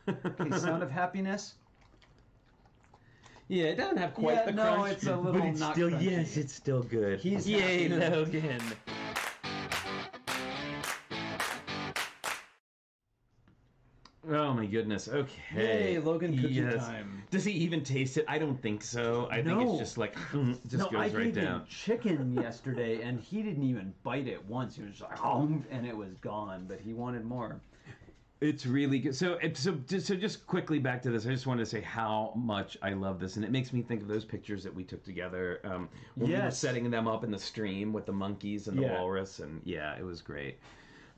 Okay, sound of happiness. Yeah, it doesn't have quite the no, crunch, it's a little but it's not still crunchy. yes, it's still good. He's Yay, happy. Logan. Oh my goodness. Okay. Yay, Logan cookie Yes. time. Does he even taste it? I don't think so. I think No. it's just like just I goes right gave down. him chicken yesterday, and he didn't even bite it once. He was just like, and it was gone. But he wanted more. It's really good. So just quickly back to this. I just wanted to say how much I love this, and it makes me think of those pictures that we took together when we were setting them up in the stream with the monkeys and the walrus, and yeah, it was great.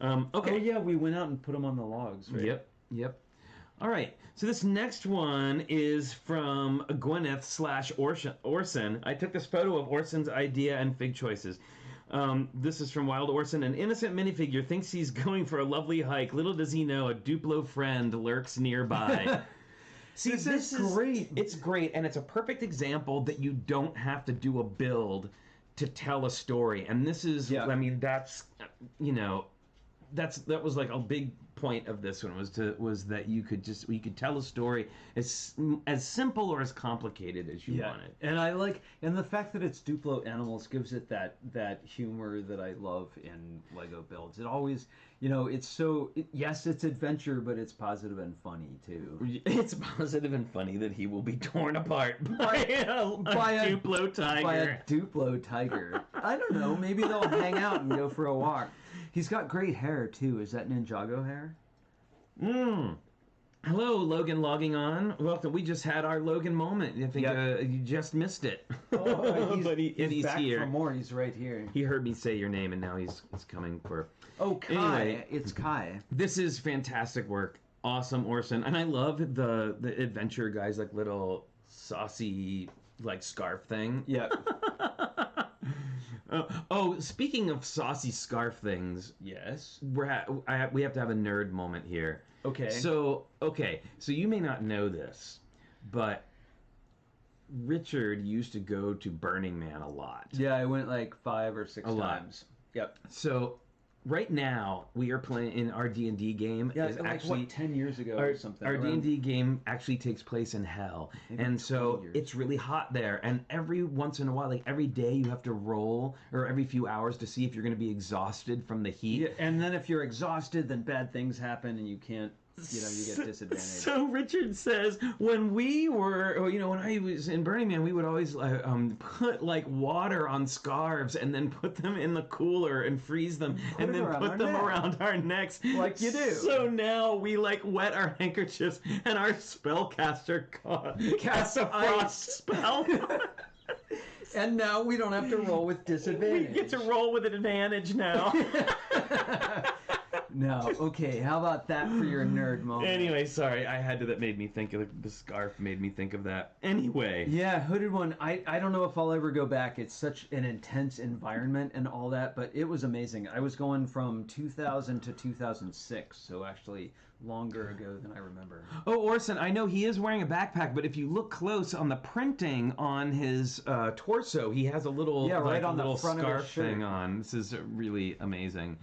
Okay. Oh yeah, we went out and put them on the logs. Right? Yep. All right. So this next one is from Gwyneth/Orson. I took this photo of Orson's idea and fig choices. This is from Wild Orson. An innocent minifigure thinks he's going for a lovely hike. Little does he know a Duplo friend lurks nearby. See, this is great. It's great, and it's a perfect example that you don't have to do a build to tell a story. And this is, I mean, that's, you know, that was like a big point of this one was that you could tell a story as simple or as complicated as you wanted. And the fact that it's Duplo animals gives it that humor that I love in Lego builds. It always, you know, it's it's adventure, but it's positive and funny too. It's positive and funny that he will be torn apart by a Duplo tiger. By a Duplo tiger. I don't know. Maybe they'll hang out and go for a walk. He's got great hair too. Is that Ninjago hair? Hello, Logan logging on. Welcome. We just had our Logan moment. I think you just missed it. Oh, he's back here. for more. He's right here. He heard me say your name, and now he's coming for. Oh, Kai. Anyway, it's Kai. This is fantastic work. Awesome, Orson. And I love the adventure guys, like little saucy like scarf thing. Yep. Speaking of saucy scarf things, yes, we have to have a nerd moment here. Okay. So you may not know this, but Richard used to go to Burning Man a lot. Yeah, I went like 5 or 6 times. Yep. So right now we are playing in our D&D game. Yeah, is like actually 10 years ago or something. Our D&D game actually takes place in hell, and so it's really hot there. And every once in a while, like every day, you have to roll, or every few hours, to see if you're going to be exhausted from the heat. Yeah, and then if you're exhausted, then bad things happen, and you can't. You know, you get disadvantaged. So Richard says, when we were, when I was in Burning Man, we would always put like water on scarves and then put them in the cooler and freeze them and then put them around our necks. Like you do. So now we like wet our handkerchiefs and our spellcaster casts a frost spell. And now we don't have to roll with disadvantage. We get to roll with an advantage now. No, okay, how about that for your nerd moment? Anyway, sorry, that made me think of the scarf made me think of that. Anyway. Yeah, Hooded One, I don't know if I'll ever go back. It's such an intense environment and all that, but it was amazing. I was going from 2000 to 2006, so actually longer ago than I remember. Oh, Orson, I know he is wearing a backpack, but if you look close on the printing on his torso, he has a little, right on the front scarf of his shirt. thing on. This is really amazing.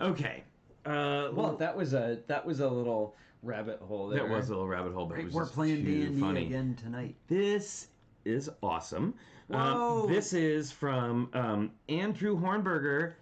Okay. Well, that was a little rabbit hole there. That was a little rabbit hole, but it was We're just playing too D&D funny. again tonight. This is awesome. Whoa. This is from Andrew Hornberger.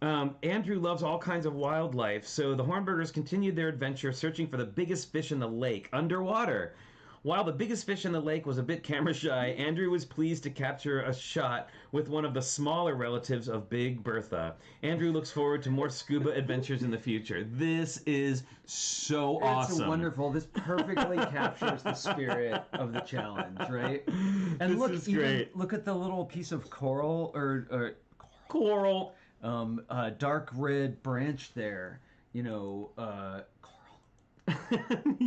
Andrew loves all kinds of wildlife, so the Hornbergers continued their adventure searching for the biggest fish in the lake underwater. While the biggest fish in the lake was a bit camera shy, Andrew was pleased to capture a shot with one of the smaller relatives of Big Bertha. Andrew looks forward to more scuba adventures in the future. This is so awesome. It's wonderful. This perfectly captures the spirit of the challenge, right? And this is great. Look at the little piece of coral or coral. Dark red branch there. You know, coral.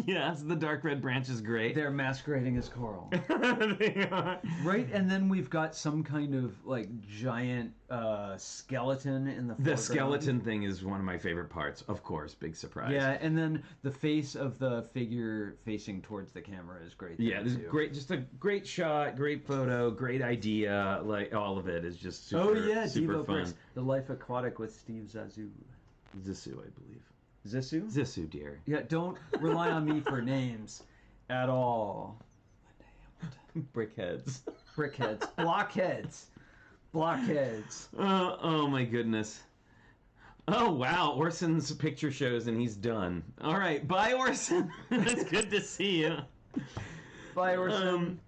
Yes, the dark red branch is great. They're masquerading as coral. They are. Right, and then we've got some kind of like giant skeleton in the foreground. The skeleton thing is one of my favorite parts, of course. Big surprise. Yeah, and then the face of the figure facing towards the camera is great. Yeah, this is great. Just a great shot, great photo, great idea. Like all of it is just super. Oh yeah, super Devo fun. Bricks, The Life Aquatic with Steve Zissou. Zissou, I believe. Zissou? Zissou, dear. Yeah, don't rely on me for names at all. Brickheads. Brickheads. Blockheads. Blockheads. Oh my goodness. Oh wow, Orson's picture shows and he's done. All right, bye Orson. It's good to see you. Bye, Orson.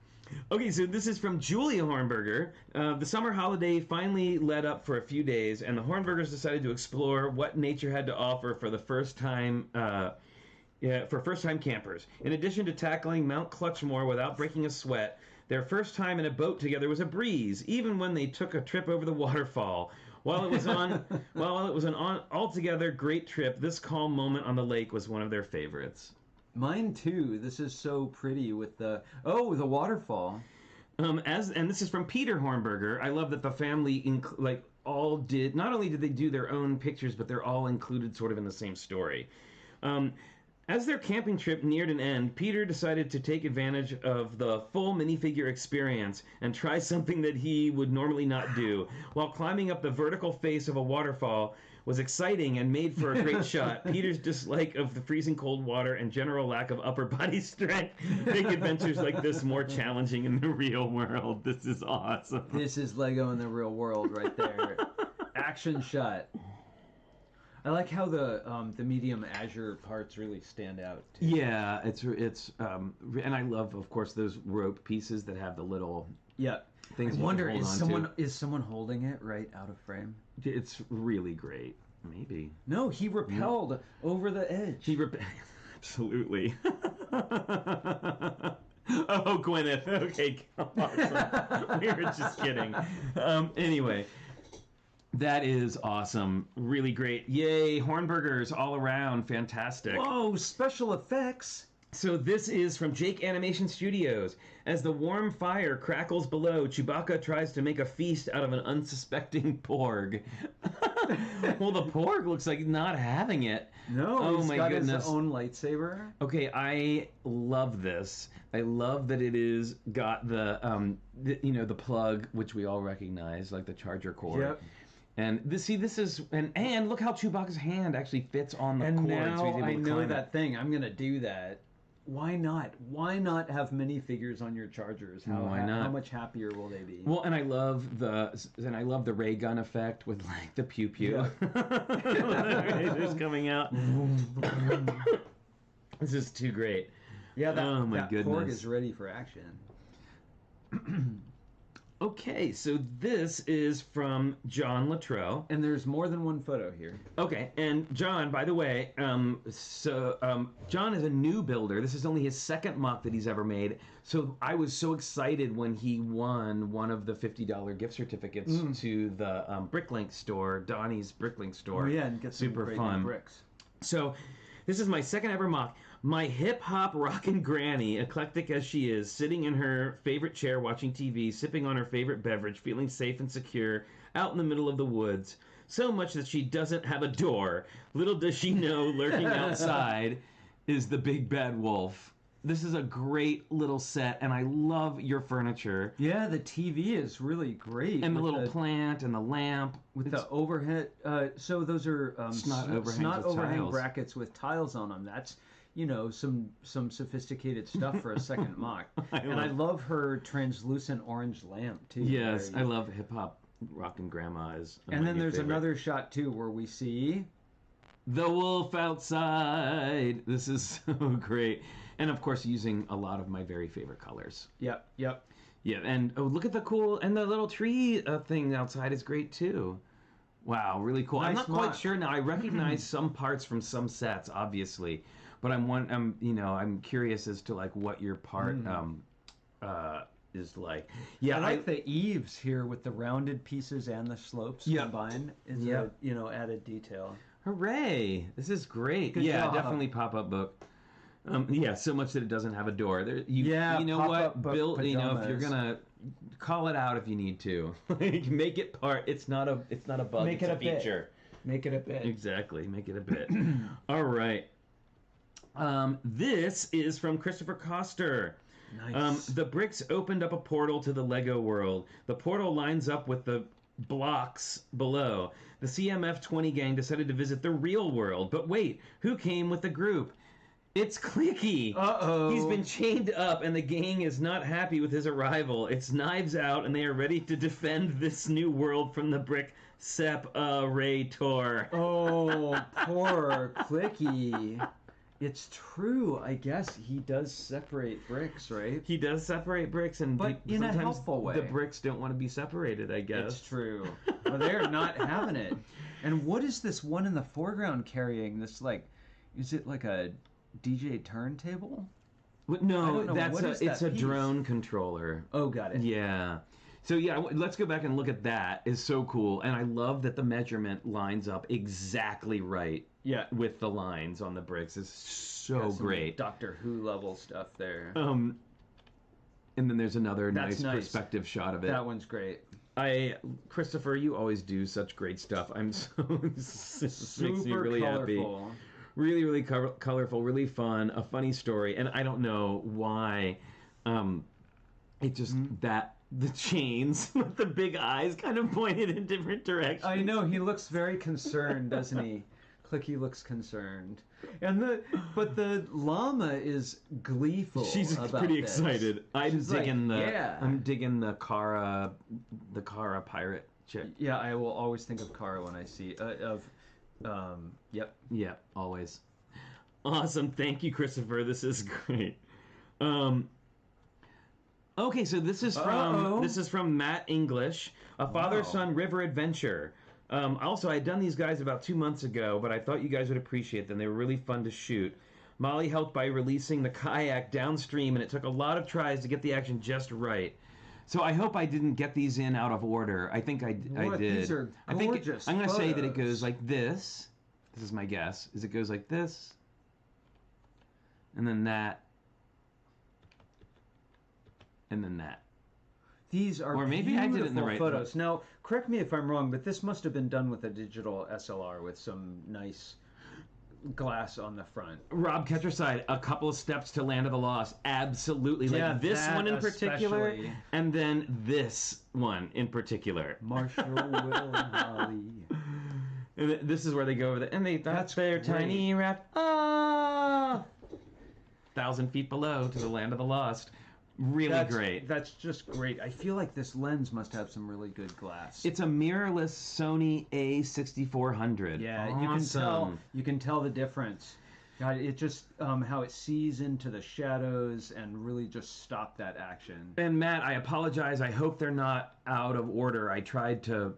Okay, so this is from Julia Hornberger. The summer holiday finally let up for a few days, and the Hornbergers decided to explore what nature had to offer for the first time. For first-time campers. In addition to tackling Mount Clutchmore without breaking a sweat, their first time in a boat together was a breeze, even when they took a trip over the waterfall. While it was an altogether great trip, this calm moment on the lake was one of their favorites. Mine too. This is so pretty with the waterfall. And this is from Peter Hornberger. I love that the family all did. Not only did they do their own pictures, but they're all included sort of in the same story. As their camping trip neared an end, Peter decided to take advantage of the full minifigure experience and try something that he would normally not do. While climbing up the vertical face of a waterfall was exciting and made for a great shot, Peter's dislike of the freezing cold water and general lack of upper body strength make adventures like this more challenging in the real world. This is awesome. This is Lego in the real world right there. Action shot. I like how the medium azure parts really stand out too. Yeah, it's and I love, of course, those rope pieces that have the little things. I wonder, is someone holding it right out of frame? It's really great. Maybe. No, he rappelled over the edge. Absolutely. Oh, Gwyneth. Okay, come on. We were just kidding. Anyway. That is awesome. Really great. Yay, Hornbergers all around. Fantastic. Whoa, special effects. So this is from Jake Animation Studios. As the warm fire crackles below, Chewbacca tries to make a feast out of an unsuspecting porg. Well, the porg looks like not having it. No, he's got his own lightsaber. Okay, I love this. I love that it is got the plug, which we all recognize, like the charger cord. Yep. And this is and look how Chewbacca's hand actually fits on the cord. And now so I know that thing. I'm gonna do that. Why not? Why not have minifigures on your chargers? Why not? How much happier will they be? Well, and I love the ray gun effect with like the pew pew. Yeah. Just coming out. This is too great. Yeah, that goodness. porg is ready for action. Okay, so this is from John Luttrell. And there's more than one photo here. Okay, and John, by the way, John is a new builder. This is only his second mock that he's ever made. So I was so excited when he won one of the $50 gift certificates to the Bricklink store, Donnie's Bricklink store. Oh yeah, and get some super great fun bricks. So this is my second ever mock. My hip-hop rockin' granny, eclectic as she is, sitting in her favorite chair watching TV, sipping on her favorite beverage, feeling safe and secure, out in the middle of the woods. So much that she doesn't have a door. Little does she know, lurking outside is the big bad wolf. This is a great little set, and I love your furniture. Yeah, the TV is really great. And the little plant and the lamp. With the overhead. So those are snot overhang brackets with tiles on them. That's... some sophisticated stuff for a second mock. I love her translucent orange lamp, too. Yes, I love hip-hop rockin' grandmas. And then there's another shot, too, where we see... the wolf outside. This is so great. And, of course, using a lot of my very favorite colors. Yep. Yeah, and look at the cool... And the little tree thing outside is great, too. Wow, really cool. Nice I'm not quite sure now. I recognize some parts from some sets, obviously. But I'm curious as to like what your part is like. Yeah, I like the eaves here with the rounded pieces and the slopes combined. Is a added detail. Hooray! This is great. Good job. Definitely pop-up book. Yeah, so much that it doesn't have a door. Yeah, you know pop-up what, Bill? You know, if you're pajamas. gonna call it out if you need to, like, make it part. It's not a bug. Make it's it a a bit. feature. Make it a bit. Exactly, make it a bit. All right. This is from Christopher Coster. Nice. The bricks opened up a portal to the Lego world. The portal lines up with the blocks below. The CMF 20 gang decided to visit the real world. But wait, who came with the group? It's Clicky. Uh-oh. He's been chained up, and the gang is not happy with his arrival. It's knives out, and they are ready to defend this new world from the brick separator. Oh, poor Clicky. It's true. I guess he does separate bricks, right? He does separate bricks, and But in a sometimes helpful way. the bricks don't want to be separated, I guess. It's true. But they're not having it. And what is this one in the foreground carrying? This, like, is it like a DJ turntable? What, I no, don't know. What is it's that a piece? drone controller. Oh, got it. Yeah. So yeah, let's go back and look at that. It's so cool, and I love that the measurement lines up exactly right. Yeah. With the lines on the bricks. It's so Got some great. Doctor Who level stuff there. And then there's anher That's nice. perspective shot of it. That one's great. Christopher, you always do such great stuff. I'm so this makes me Super really happy. colorful. Really, really colorful, really fun, a funny story, and I don't know why. It just that the chains with the big eyes kind of pointed in different directions. I know, he looks very concerned, doesn't he? Clicky looks concerned. And but the llama is gleeful. She's about pretty this. She's like, yeah. I'm digging the Kara pirate chick. Yeah, I will always think of Kara when I see yep. Yeah, always. Awesome. Thank you, Christopher. This is great. Okay, so this is from Matt English, a father-son river adventure. Also, I had done these guys about 2 months ago, but I thought you guys would appreciate them. They were really fun to shoot. Molly helped by releasing the kayak downstream, and it took a lot of tries to get the action just right. So I hope I didn't get these in out of order. I think I did. These are gorgeous I'm going to say that it photos. goes like this. This is my guess. Is it goes like this, and then that, and then that. These are or maybe I did it in the right photos. Now, correct me if I'm wrong, but this must have been done with a digital SLR with some nice glass on the front. Rob Ketcherside, a couple of steps to Land of the Lost. Absolutely. Like Yeah, this that one in particular, especially. and then this one in particular. Marshall, Will, and Holly. And this is where they go over there, and they thought That's their great. tiny raft 1,000 feet below to the Land of the Lost. Really great. That's just great. I feel like this lens must have some really good glass. It's a mirrorless Sony A6400. Yeah, Awesome. you can tell the difference. God, it just how it sees into the shadows and really just stop that action. And Matt, I apologize. I hope they're not out of order. I tried to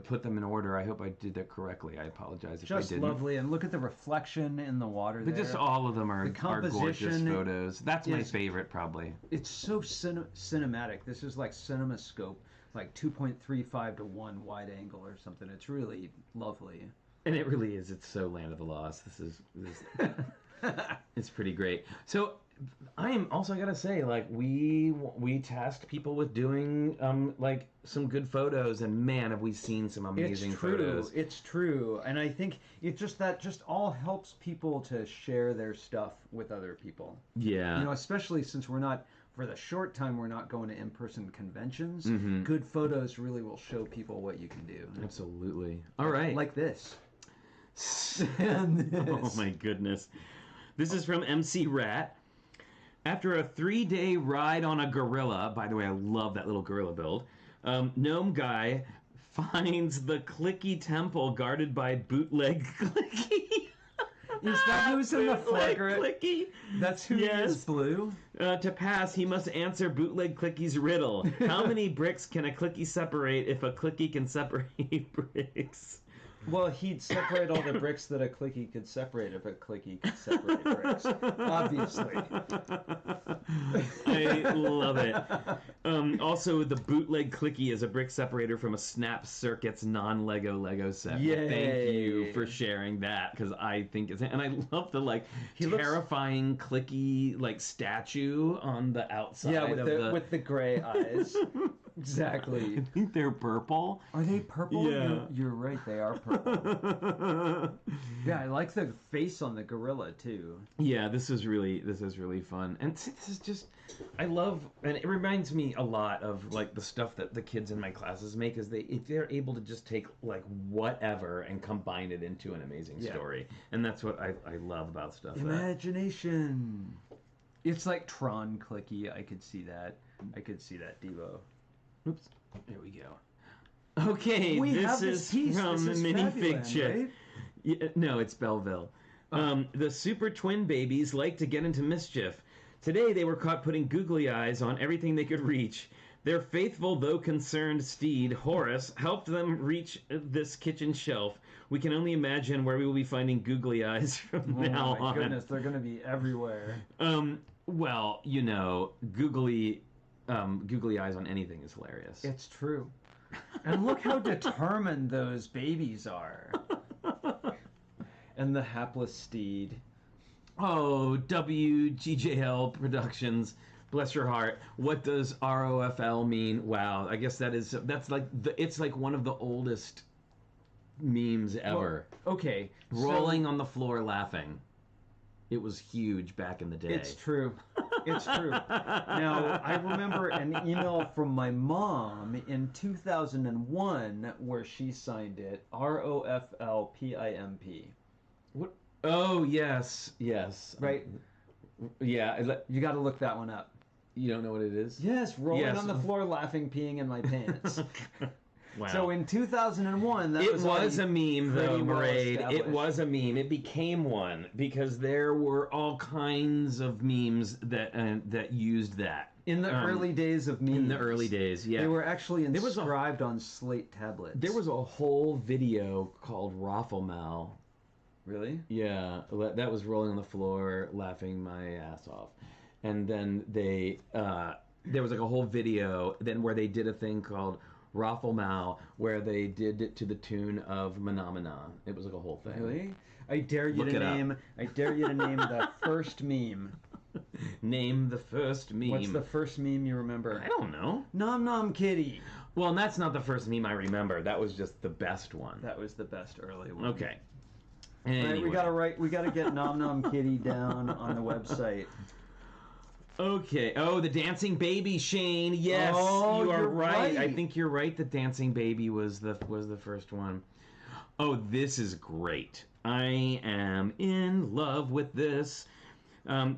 put them in order. I hope I did that correctly. I apologize if I Just didn't. lovely, and look at the reflection in the water But there. just all of them are The gorgeous composition photos. That's my is- favorite, probably. It's so cinematic. This is like CinemaScope, like 2.35 to 1 wide angle or something. It's really lovely. And it really is. It's so Land of the Lost. This is it's pretty great. So I am also, I gotta say, like, we tasked people with doing like some good photos, and man, have we seen some amazing It's true. photos. It's true, and I think it just all helps people to share their stuff with other people. Yeah. You know, especially since we're not, for the short time we're not going to in-person conventions. Mhm. Good photos really will show people what you can do. Absolutely. All right. Like this. Oh my goodness. This is from MC Rat. After a 3-day ride on a gorilla, by the way, I love that little gorilla build, Gnome Guy finds the Clicky Temple guarded by bootleg Clicky. Is that who's in the Bootleg flagrant? Clicky? That's who Yes. is blue? To pass, he must answer bootleg Clicky's riddle. How many bricks can a Clicky separate if a Clicky can separate bricks? Well, he'd separate all the bricks that a clicky could separate if a clicky could separate bricks. Obviously. I love it. Also, the bootleg clicky is a brick separator from a Snap Circuits non-Lego Lego set. Yay. Thank you for sharing that, because I think it's... And I love the, like, terrifying clicky, like, statue on the outside with the gray eyes. Exactly. I think they're purple. Are they purple? Yeah. You're right, they are purple. Yeah, I like the face on the gorilla too. Yeah, this is really fun. And see, this is just, I love, and it reminds me a lot of like the stuff that the kids in my classes make, is if they're able to just take like whatever and combine it into an amazing story. And that's what I love about stuff. Imagination. It's like Tron clicky. I could see that, Devo. Oops. There we go. Okay, this is from Minifig Chick. Right? Yeah, no, it's Belleville. The super twin babies like to get into mischief. Today they were caught putting googly eyes on everything they could reach. Their faithful though concerned steed, Horace, helped them reach this kitchen shelf. We can only imagine where we will be finding googly eyes from now on. Oh my goodness, they're going to be everywhere. Well, you know, googly eyes on anything is hilarious. It's true. And look how determined those babies are. And the hapless steed. Oh, WGJL Productions, bless your heart. What does ROFL mean? Wow, I guess that's like it's like one of the oldest memes ever. Well, okay, rolling on the floor laughing. It was huge back in the day. It's true. It's true. Now, I remember an email from my mom in 2001 where she signed it ROFLPIMP. What? Oh, yes. Right? Yeah. You got to look that one up. You don't know what it is? Yes, rolling on the floor laughing, peeing in my pants. Wow. So in 2001, that was a meme, though, Braid. It was a meme. It became one because there were all kinds of memes that used that. In the early days of memes. In the early days, yeah. They were actually inscribed on slate tablets. There was a whole video called Rafflemal. Really? Yeah, that was rolling on the floor, laughing my ass off. And then there was like a whole video then where they did a thing called Rafflemal, where they did it to the tune of Mana. It was like a whole thing. Really? I dare you to name the first meme. Name the first meme. What's the first meme you remember? I don't know. Nom Nom Kitty. Well, that's not the first meme I remember. That was just the best one. That was the best early one. Okay. Anyway. We gotta get Nom Nom Kitty down on the website. Okay. Oh, the dancing baby, Shane. Yes, you are right. I think you're right. The dancing baby was the first one. Oh, this is great. I am in love with this.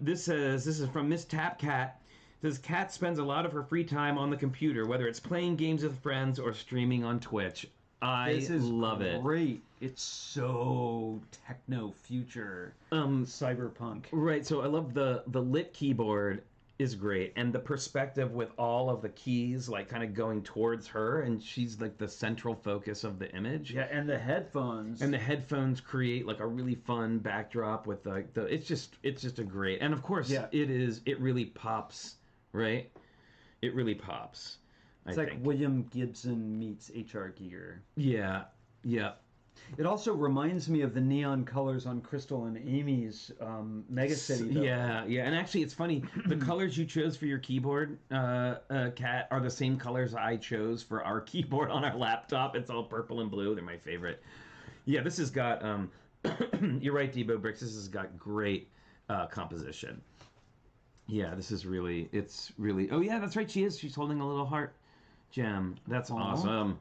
This is from Miss Tap Cat. Says Cat spends a lot of her free time on the computer, whether it's playing games with friends or streaming on Twitch. I love it. Great. It's so techno future. Cyberpunk. Right. So I love the lit keyboard is great, and the perspective with all of the keys like kind of going towards her, and she's like the central focus of the image. Yeah, and the headphones. And the headphones create like a really fun backdrop with like it's just a great. And of course, it really pops, right? It really pops. It's like William Gibson meets H.R. Giger. Yeah. It also reminds me of the neon colors on Crystal and Amy's Mega City. Though. Yeah. And actually, it's funny. The colors you chose for your keyboard, Kat, are the same colors I chose for our keyboard on our laptop. It's all purple and blue. They're my favorite. Yeah, this has got... you're right, Debo Bricks. This has got great composition. Yeah, this is really... It's really... Oh, yeah, that's right. She is. She's holding a little heart gem. That's awesome.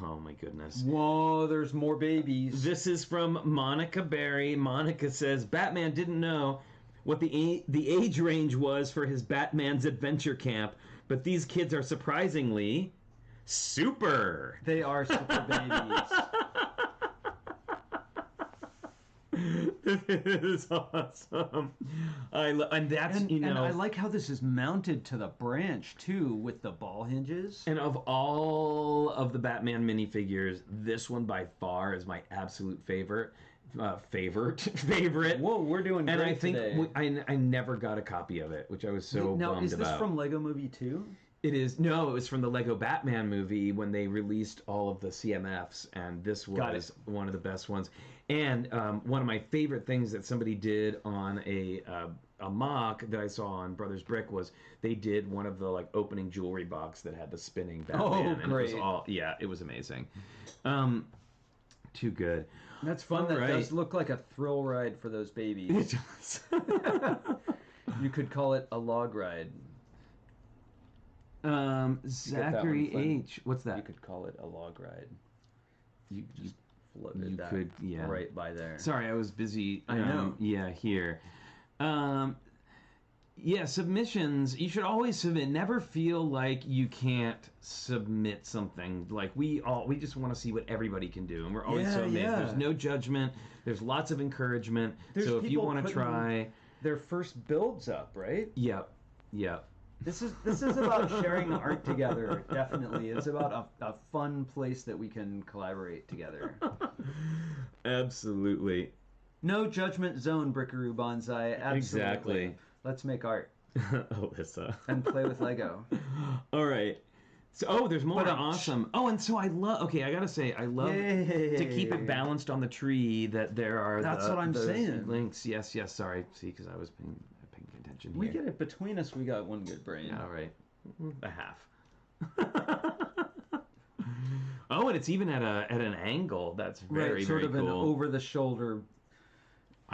Oh my goodness. Whoa, there's more babies. This is from Monica Berry. Monica says, Batman didn't know what the age range was for his Batman's Adventure Camp, but these kids are surprisingly super. They are super babies. It is awesome. And that's, And I like how this is mounted to the branch too, with the ball hinges. And of all of the Batman minifigures, this one by far is my absolute favorite. Favorite. Whoa, we're doing great and I think today. I never got a copy of it, which I was so now, bummed is this about. from Lego Movie 2? It is. No, it was from the Lego Batman movie when they released all of the CMFs, and this was one of the best ones. And one of my favorite things that somebody did on a mock that I saw on Brothers Brick was they did one of the like opening jewelry box that had the spinning Batman. Oh, and great! It was amazing. Too good. That's fun. That does look like a thrill ride for those babies. It does. You could call it a log ride. Zachary H. What's that? You could call it a log ride. You just floated you that could, yeah. right by there. Sorry, I was busy. I know. Yeah, here. Yeah, submissions. You should always submit. Never feel like you can't submit something. Like we just want to see what everybody can do, and we're always so amazed. There's no judgment. There's lots of encouragement. So if you want to try, their first builds up, right? Yep. This is about sharing art together. Definitely, it's about a fun place that we can collaborate together. Absolutely. No judgment zone, Brickaroo Bonsai. Absolutely. Exactly. Let's make art. Alyssa. And play with Lego. All right. So, there's more. Awesome. Oh, and so I love. Okay, I gotta say, I love to keep it balanced on the tree. That there are. That's what I'm saying. Links. Yes. Sorry. See, because I was paying attention here. We get it between us. We got one good brain. All right. A half. Oh, and it's even at an angle. That's very sort of cool. An over the shoulder.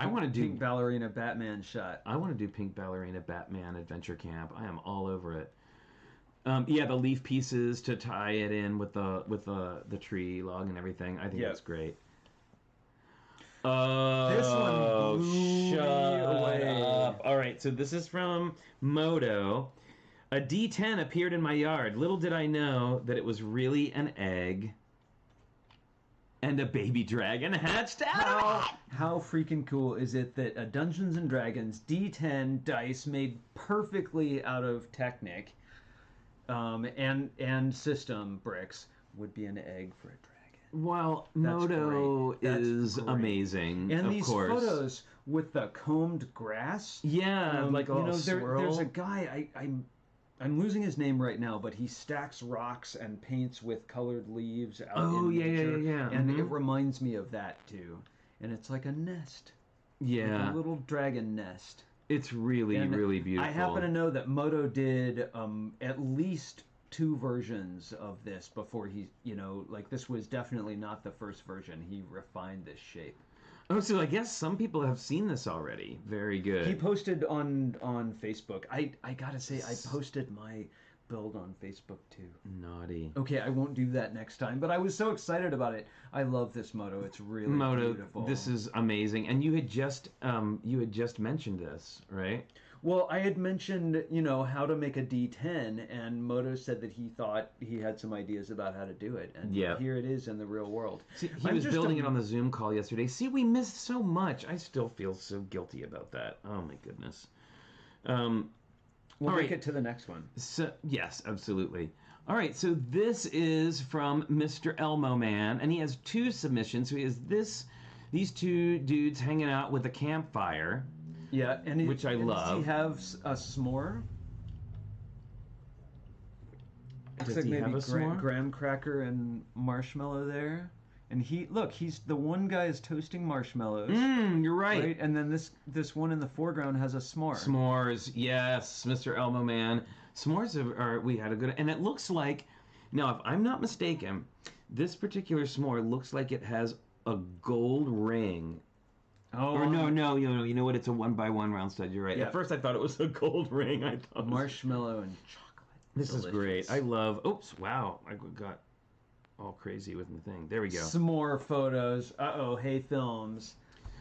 I want to do Pink Ballerina Batman shot. I want to do Pink Ballerina Batman Adventure Camp. I am all over it. Yeah, the leaf pieces to tie it in with the tree log and everything. I think that's great. This one blew shut me away. up. All right, so this is from Moto. A D10 appeared in my yard. Little did I know that it was really an egg. And a baby dragon hatched out of it. How freaking cool is it that a Dungeons and Dragons D10 dice made perfectly out of Technic and system bricks would be an egg for a dragon? Well, Moto is amazing. And of these course. photos with the combed grass. Yeah, like a swirl. There's a guy I'm losing his name right now, but he stacks rocks and paints with colored leaves out in nature. Yeah. And it reminds me of that too. And it's like a nest. Yeah. Like a little dragon nest. It's really, really beautiful. I happen to know that Moto did at least 2 versions of this before he, like this was definitely not the first version. He refined this shape. Oh, so I guess some people have seen this already. Very good. He posted on Facebook. I gotta say, I posted my build on Facebook too. Naughty. Okay, I won't do that next time, but I was so excited about it. I love this Moto. It's really beautiful. This is amazing. And you had just mentioned this, right? Well, I had mentioned, how to make a D10, and Moto said that he thought he had some ideas about how to do it, and here it is in the real world. See, he was building it on the Zoom call yesterday. See, we missed so much. I still feel so guilty about that. Oh, my goodness. We'll make it to the next one. So, yes, absolutely. All right, so this is from Mr. Elmo Man, and he has 2 submissions. So he has these 2 dudes hanging out with a campfire. Yeah, which I love. Does he have a s'more? Looks like maybe graham cracker and marshmallow there. And he's the one guy is toasting marshmallows. You're right. And then this one in the foreground has a s'more. S'mores, yes, Mr. Elmo Man. S'mores we had a good, and it looks like, now if I'm not mistaken, this particular s'more looks like it has a gold ring. Oh, or no, you know what? It's a 1x1 round stud. You're right. Yeah. At first, I thought it was a gold ring. I thought marshmallow and chocolate. This is great. I love. Oops! Wow! I got all crazy with the thing. There we go. S'more photos. Hey films.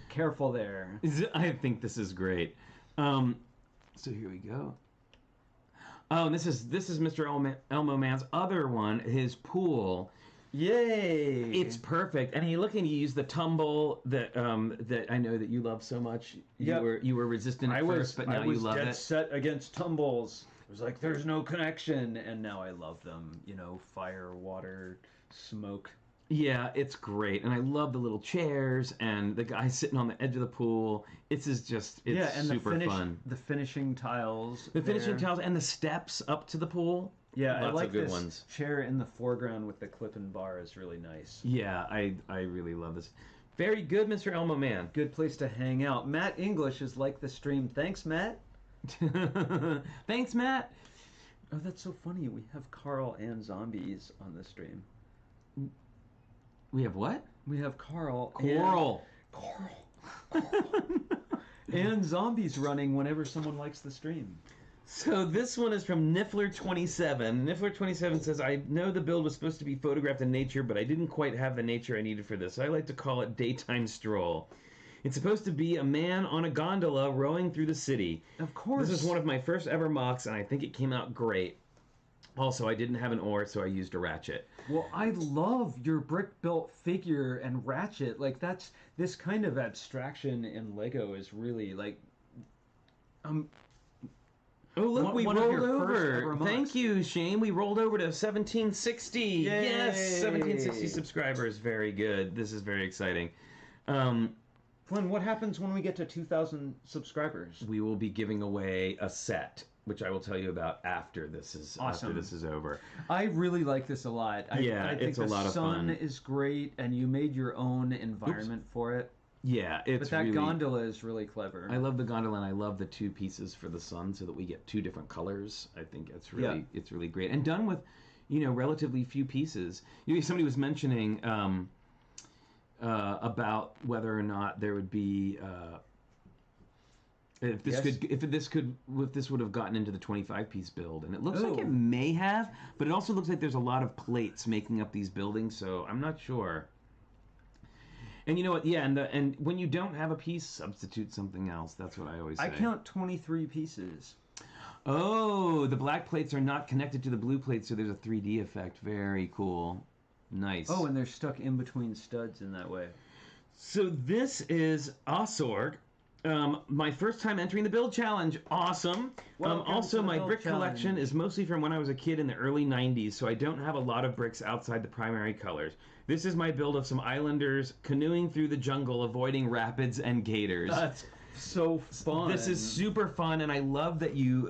Careful there. I think this is great. So here we go. Oh, this is Mr. Elmo Man's other one. His pool. Yay! It's perfect. And you use the tumble that that I know that you love so much. You were resistant at first, but now you love it. I was dead set against tumbles. It was like, there's no connection, and now I love them. You know, fire, water, smoke. Yeah, it's great, and I love the little chairs and the guy sitting on the edge of the pool. It's super fun. The finishing tiles. The finishing tiles and the steps up to the pool. Yeah, lots I like of good this ones. Chair in the foreground with the clip and bar is really nice. Yeah, I really love this. Very good, Mr. Elmo Man. Good place to hang out. Matt English is like the stream. Thanks, Matt. Thanks, Matt. Oh, that's so funny. We have Carl and zombies on the stream. We have what? We have Carl. Coral. And zombies running whenever someone likes the stream. So this one is from Niffler27. Niffler27 says, I know the build was supposed to be photographed in nature, but I didn't quite have the nature I needed for this. I like to call it daytime stroll. It's supposed to be a man on a gondola rowing through the city. Of course. This is one of my first ever mocks, and I think it came out great. Also, I didn't have an oar, so I used a ratchet. Well, I love your brick-built figure and ratchet. Like, that's... This kind of abstraction in Lego is really, like... Oh, look, we rolled over. Thank Thank you, Shane. We rolled over to 1760. Yay. Yes, 1760 subscribers. Very good. This is very exciting. Flynn, what happens when we get to 2,000 subscribers? We will be giving away a set, which I will tell you about after this is awesome. After this is over. I really like this a lot. I think it's a lot of fun. The sun is great, and you made your own environment for it. Yeah, but that gondola is really clever. I love the gondola, and I love the two pieces for the sun, so that we get two different colors. I think it's really great, and done with, relatively few pieces. Somebody was mentioning about whether or not there would be if this would have gotten into the 25-piece build, and it looks like it may have, but it also looks like there's a lot of plates making up these buildings, so I'm not sure. And you know what? Yeah, and when you don't have a piece, substitute something else. That's what I always say. I count 23 pieces. Oh, the black plates are not connected to the blue plates, so there's a 3D effect. Very cool. Nice. Oh, and they're stuck in between studs in that way. So this is Osorg. My first time entering the build challenge. Awesome. Also, my brick collection is mostly from when I was a kid in the early 90s, so I don't have a lot of bricks outside the primary colors. This is my build of some islanders canoeing through the jungle, avoiding rapids and gators. That's so fun. This is super fun, and I love that you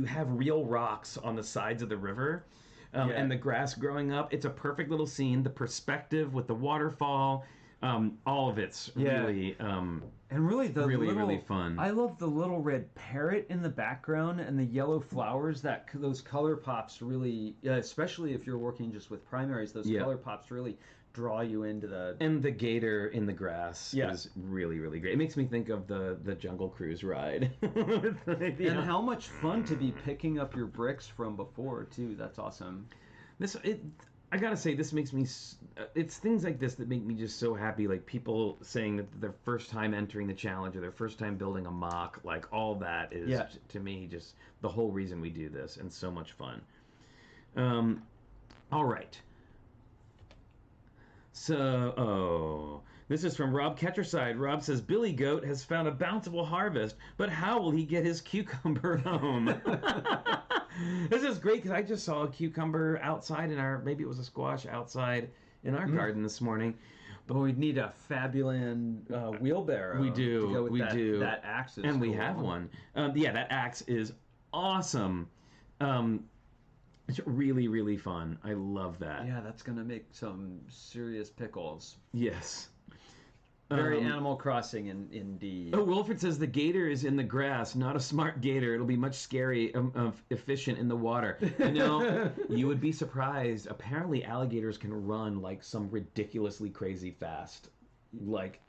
have real rocks on the sides of the river, and the grass growing up. It's a perfect little scene. The perspective with the waterfall, all of it's really and really really fun. I love the little red parrot in the background and the yellow flowers. Those color pops really, especially if you're working just with primaries, those color pops really draw you into the... And the gator in the grass is really, really great. It makes me think of the Jungle Cruise ride. And how much fun to be picking up your bricks from before, too. That's awesome. I gotta say, this makes me... it's things like this that make me just so happy. Like, people saying that their first time entering the challenge or their first time building a mock. Like, all that is, to me, just the whole reason we do this. And so much fun. All right. So, this is from Rob Ketcherside. Rob says, Billy Goat has found a bountiful harvest, but how will he get his cucumber home? This is great, because I just saw a cucumber outside maybe it was a squash outside in our garden this morning. But we'd need a Fabuland wheelbarrow. We do. To go with we do. That axe is and cool. we have one. That axe is awesome. It's really, really fun. I love that. Yeah, that's going to make some serious pickles. Yes. Very Animal Crossing indeed. Oh, Wilfred says the gator is in the grass, not a smart gator. It'll be much scary, efficient in the water. You would be surprised. Apparently, alligators can run like some ridiculously crazy fast, like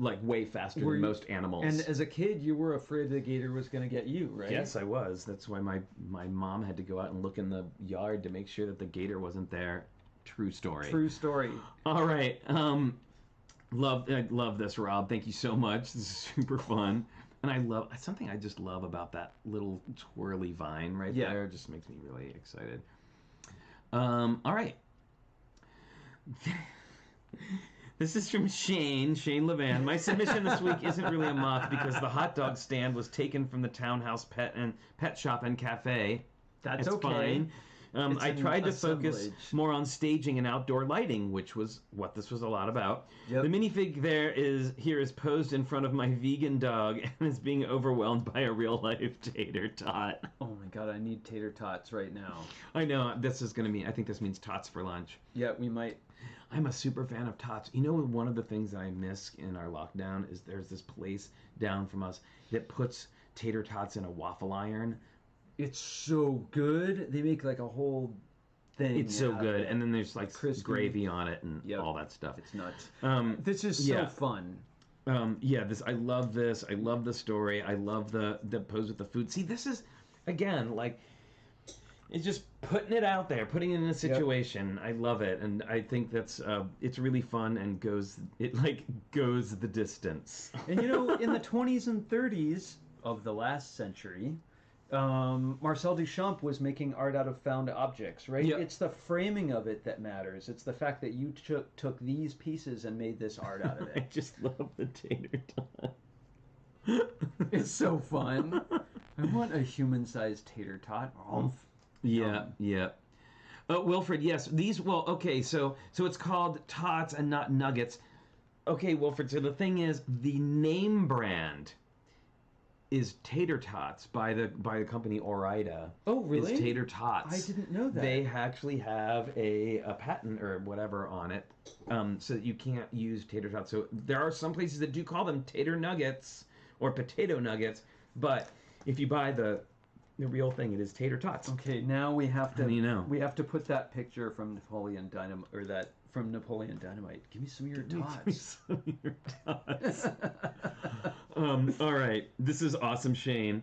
way faster than most animals. And as a kid, you were afraid the gator was going to get you, right? Yes, I was. That's why my mom had to go out and look in the yard to make sure that the gator wasn't there. True story. True story. All right. I love this, Rob. Thank you so much. This is super fun. And something I just love about that little twirly vine right there. It just makes me really excited. All right. This is from Shane Levan. My submission this week isn't really a mock because the hot dog stand was taken from the Townhouse Pet Shop and Cafe. That's it's okay. fine. I tried to focus assemblage. more on staging and outdoor lighting, which was what this was a lot about. Yep. The minifig here is posed in front of my vegan dog and is being overwhelmed by a real-life tater tot. Oh my god, I need tater tots right now. I know, this is going to mean, I think this means tots for lunch. Yeah, we might. I'm a super fan of tots. You know, one of the things that I miss in our lockdown is there's this place down from us that puts tater tots in a waffle iron. It's so good. They make like a whole thing. It's so good. And then there's like crispy gravy on it and all that stuff. It's nuts. This is so fun. I love this. I love the story. I love the pose with the food. See, this is, again, like, it's just putting it out there, putting it in a situation. I love it. And I think that's, it's really fun and goes the distance. And you know, in the 20s and 30s of the last century, Marcel Duchamp was making art out of found objects, right? Yep. It's the framing of it that matters. It's the fact that you took these pieces and made this art out of I it. just love the tater tot. It's so fun. I want a human-sized tater tot. Yeah. Wilfred, yes. So it's called tots and not nuggets. Okay, Wilfred, so the thing is, the name brand is tater tots by the company Ore-Ida. Oh, really? It's tater tots. I didn't know that. They actually have a patent or whatever on it, so that you can't use tater tots. So there are some places that do call them tater nuggets or potato nuggets, but if you buy the real thing, it is tater tots. Okay, now we have to. You know. We have to put that picture from Napoleon Dynamite, or that from Napoleon Dynamite. Give me some of your tots. All right, this is awesome, Shane.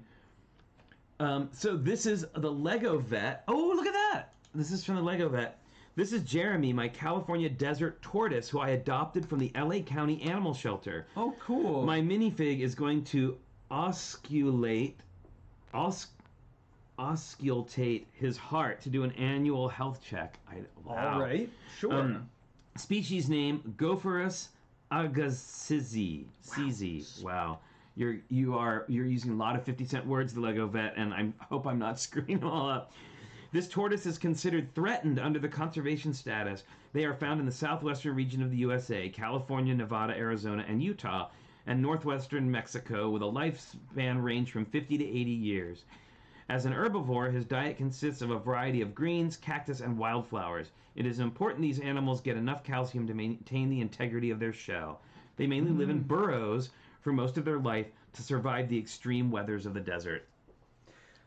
So this is the Lego vet. Oh, look at that! This is from the Lego vet. This is Jeremy, my California desert tortoise, who I adopted from the LA County Animal Shelter. Oh, cool. My minifig is going to auscultate his heart to do an annual health check. Wow. All right, sure. Species name Gopherus agassizi. Wow. You're using a lot of 50-cent words, the Lego vet, and I hope I'm not screwing them all up. This tortoise is considered threatened under the conservation status. They are found in the southwestern region of the USA, California, Nevada, Arizona, and Utah, and northwestern Mexico, with a lifespan range from 50 to 80 years. As an herbivore, his diet consists of a variety of greens, cactus, and wildflowers. It is important these animals get enough calcium to maintain the integrity of their shell. They mainly live in burrows for most of their life to survive the extreme weathers of the desert.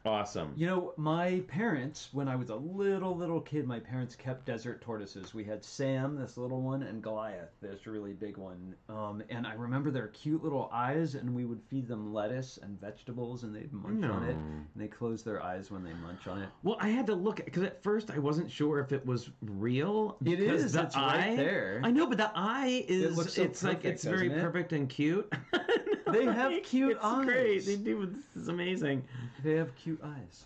Awesome. You know, my parents, when I was a little kid, my parents kept desert tortoises. We had Sam, this little one, and Goliath, this really big one. And I remember their cute little eyes, and we would feed them lettuce and vegetables, and they'd munch on it. And they close their eyes when they munch on it. Well, I had to look at, because at first I wasn't sure if it was real. It is. It's right there. I know, but the eye is, it looks so it's perfect, like, it's very perfect and cute. They have cute eyes. It's great. They do. This is amazing. They have cute eyes.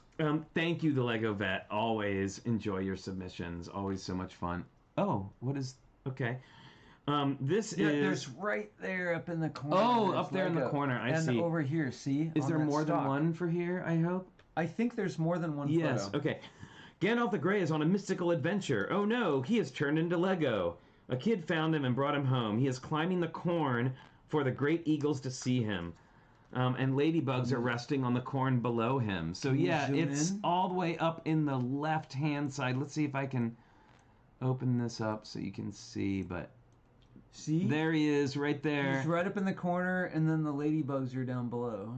Thank you, the Lego vet. Always enjoy your submissions. Always so much fun. Oh, what is... Okay. This is... There's right there up in the corner. Oh, up there in the corner. I see. And over here, see? Is there more than one for here, I hope? I think there's more than one Yes, photo. okay. Gandalf the Grey is on a mystical adventure. Oh no, he has turned into Lego. A kid found him and brought him home. He is climbing the corn for the great eagles to see him. And ladybugs are resting on the corn below him. So yeah, it's all the way up in the left-hand side. Let's see if I can open this up so you can see, but... See? There he is, right there. He's right up in the corner, and then the ladybugs are down below.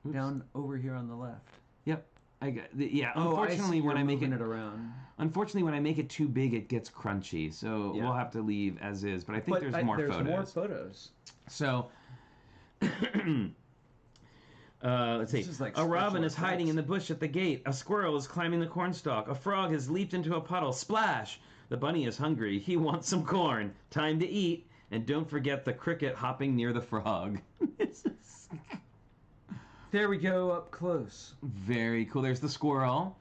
Oops. Down over here on the left. Yep. Yeah, unfortunately, when I make it around. Unfortunately, when I make it too big, it gets crunchy. So we'll have to leave as is. But I think there's more photos. There's more photos. So... let's see. A robin is hiding in the bush at the gate. A squirrel is climbing the cornstalk. A frog has leaped into a puddle. Splash! The bunny is hungry. He wants some corn. Time to eat. And don't forget the cricket hopping near the frog. There we go, up close. Very cool. There's the squirrel.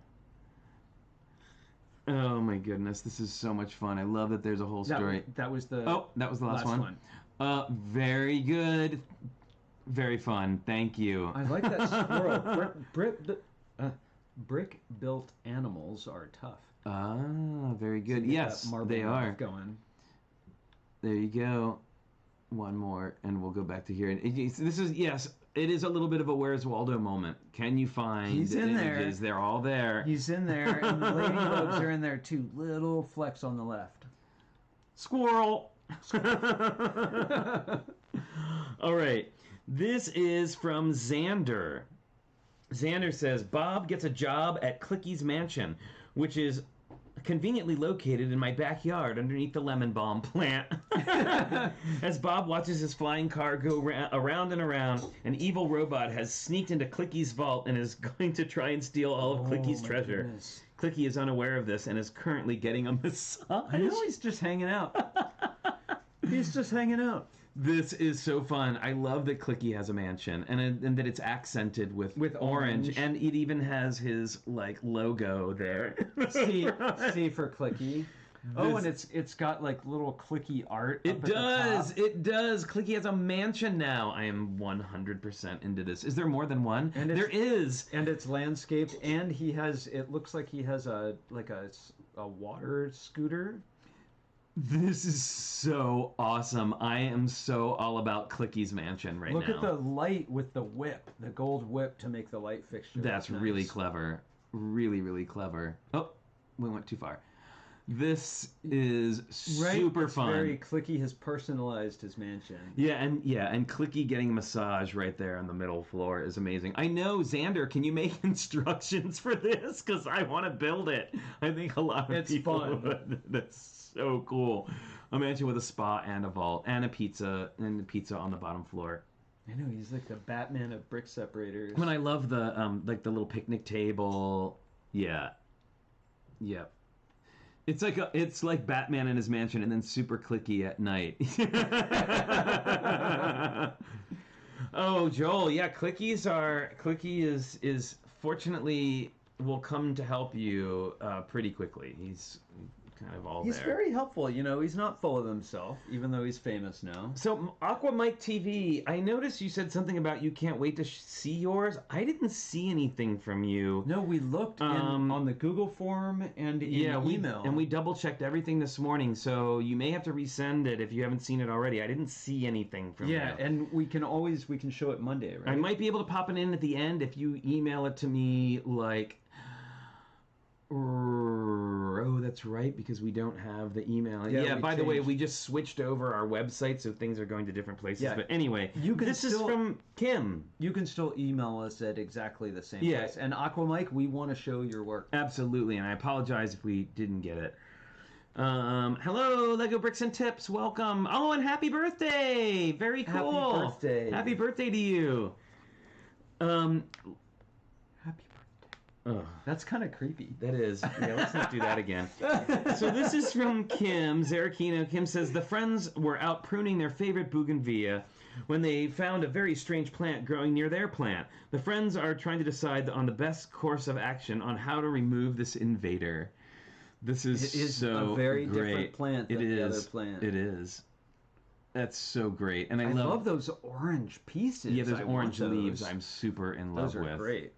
Oh my goodness, this is so much fun. I love that there's a whole story. That was the that was the last one. Very good. Very fun. Thank you. I like that squirrel. Brick-built animals are tough. Ah, very good. So yes, they are. Going. There you go. One more, and we'll go back to here. This is, yes, it is a little bit of a Where's Waldo moment. Can you find He's in images? there. They're all there. He's in there, and the ladybugs are in there too. Little flecks on the left. Squirrel. All right. This is from Xander. Xander says, Bob gets a job at Clicky's mansion, which is conveniently located in my backyard underneath the lemon balm plant. As Bob watches his flying car go around and around, an evil robot has sneaked into Clicky's vault and is going to try and steal all of Clicky's treasure. Goodness. Clicky is unaware of this and is currently getting a massage. I know, he's just hanging out. He's just hanging out. This is so fun. I love that Clicky has a mansion and that it's accented with orange, and it even has his like logo there. C for Clicky. Oh, and it's got like little Clicky art. It does. It does. Clicky has a mansion now. I am 100% into this. Is there more than one? And there is. And it's landscaped, and he has. It looks like he has a water scooter. This is so awesome. I am so all about Clicky's mansion right now. Look at the light with the whip, the gold whip to make the light fixture. That's nice. Really clever. Really, really clever. Oh, we went too far. This is super fun. Very Clicky has personalized his mansion. Yeah, and Clicky getting a massage right there on the middle floor is amazing. I know, Xander, can you make instructions for this? Because I want to build it. I think a lot of people would. That's so cool. A mansion with a spa and a vault and a pizza on the bottom floor. I know, he's like the Batman of brick separators. When I love the like the little picnic table. Yeah. Yep. It's like Batman in his mansion and then super Clicky at night. Oh, Joel, yeah, Clicky is fortunately will come to help you pretty quickly. He's kind of all he's there. Very helpful, you know. He's not full of himself, even though he's famous now. So, Aqua Mike TV, I noticed you said something about you can't wait to see yours. I didn't see anything from you. No, we looked on the Google form and in email. And we double-checked everything this morning, so you may have to resend it if you haven't seen it already. I didn't see anything from you. Yeah, and we can show it Monday, right? I might be able to pop it in at the end if you email it to me, like... Oh, that's right, because we don't have the email. Yeah, by the way, we just switched over our website, so things are going to different places. Yeah. But anyway, this is from Kim. You can still email us at exactly the same place. And Aqua Mike, we want to show your work. Absolutely, and I apologize if we didn't get it. Hello, Lego Bricks and Tips. Welcome. Oh, and happy birthday. Very cool. Happy birthday. Happy birthday to you. Oh, that's kind of creepy. That is. Yeah, let's not do that again. So this is from Kim Zarakino. Kim says, the friends were out pruning their favorite bougainvillea when they found a very strange plant growing near their plant. The friends are trying to decide on the best course of action on how to remove this invader. This is so a very great. Different plant than the other plant. It is. That's so great. And I love those orange pieces. Yeah, those orange leaves I'm super in love with. Those are great.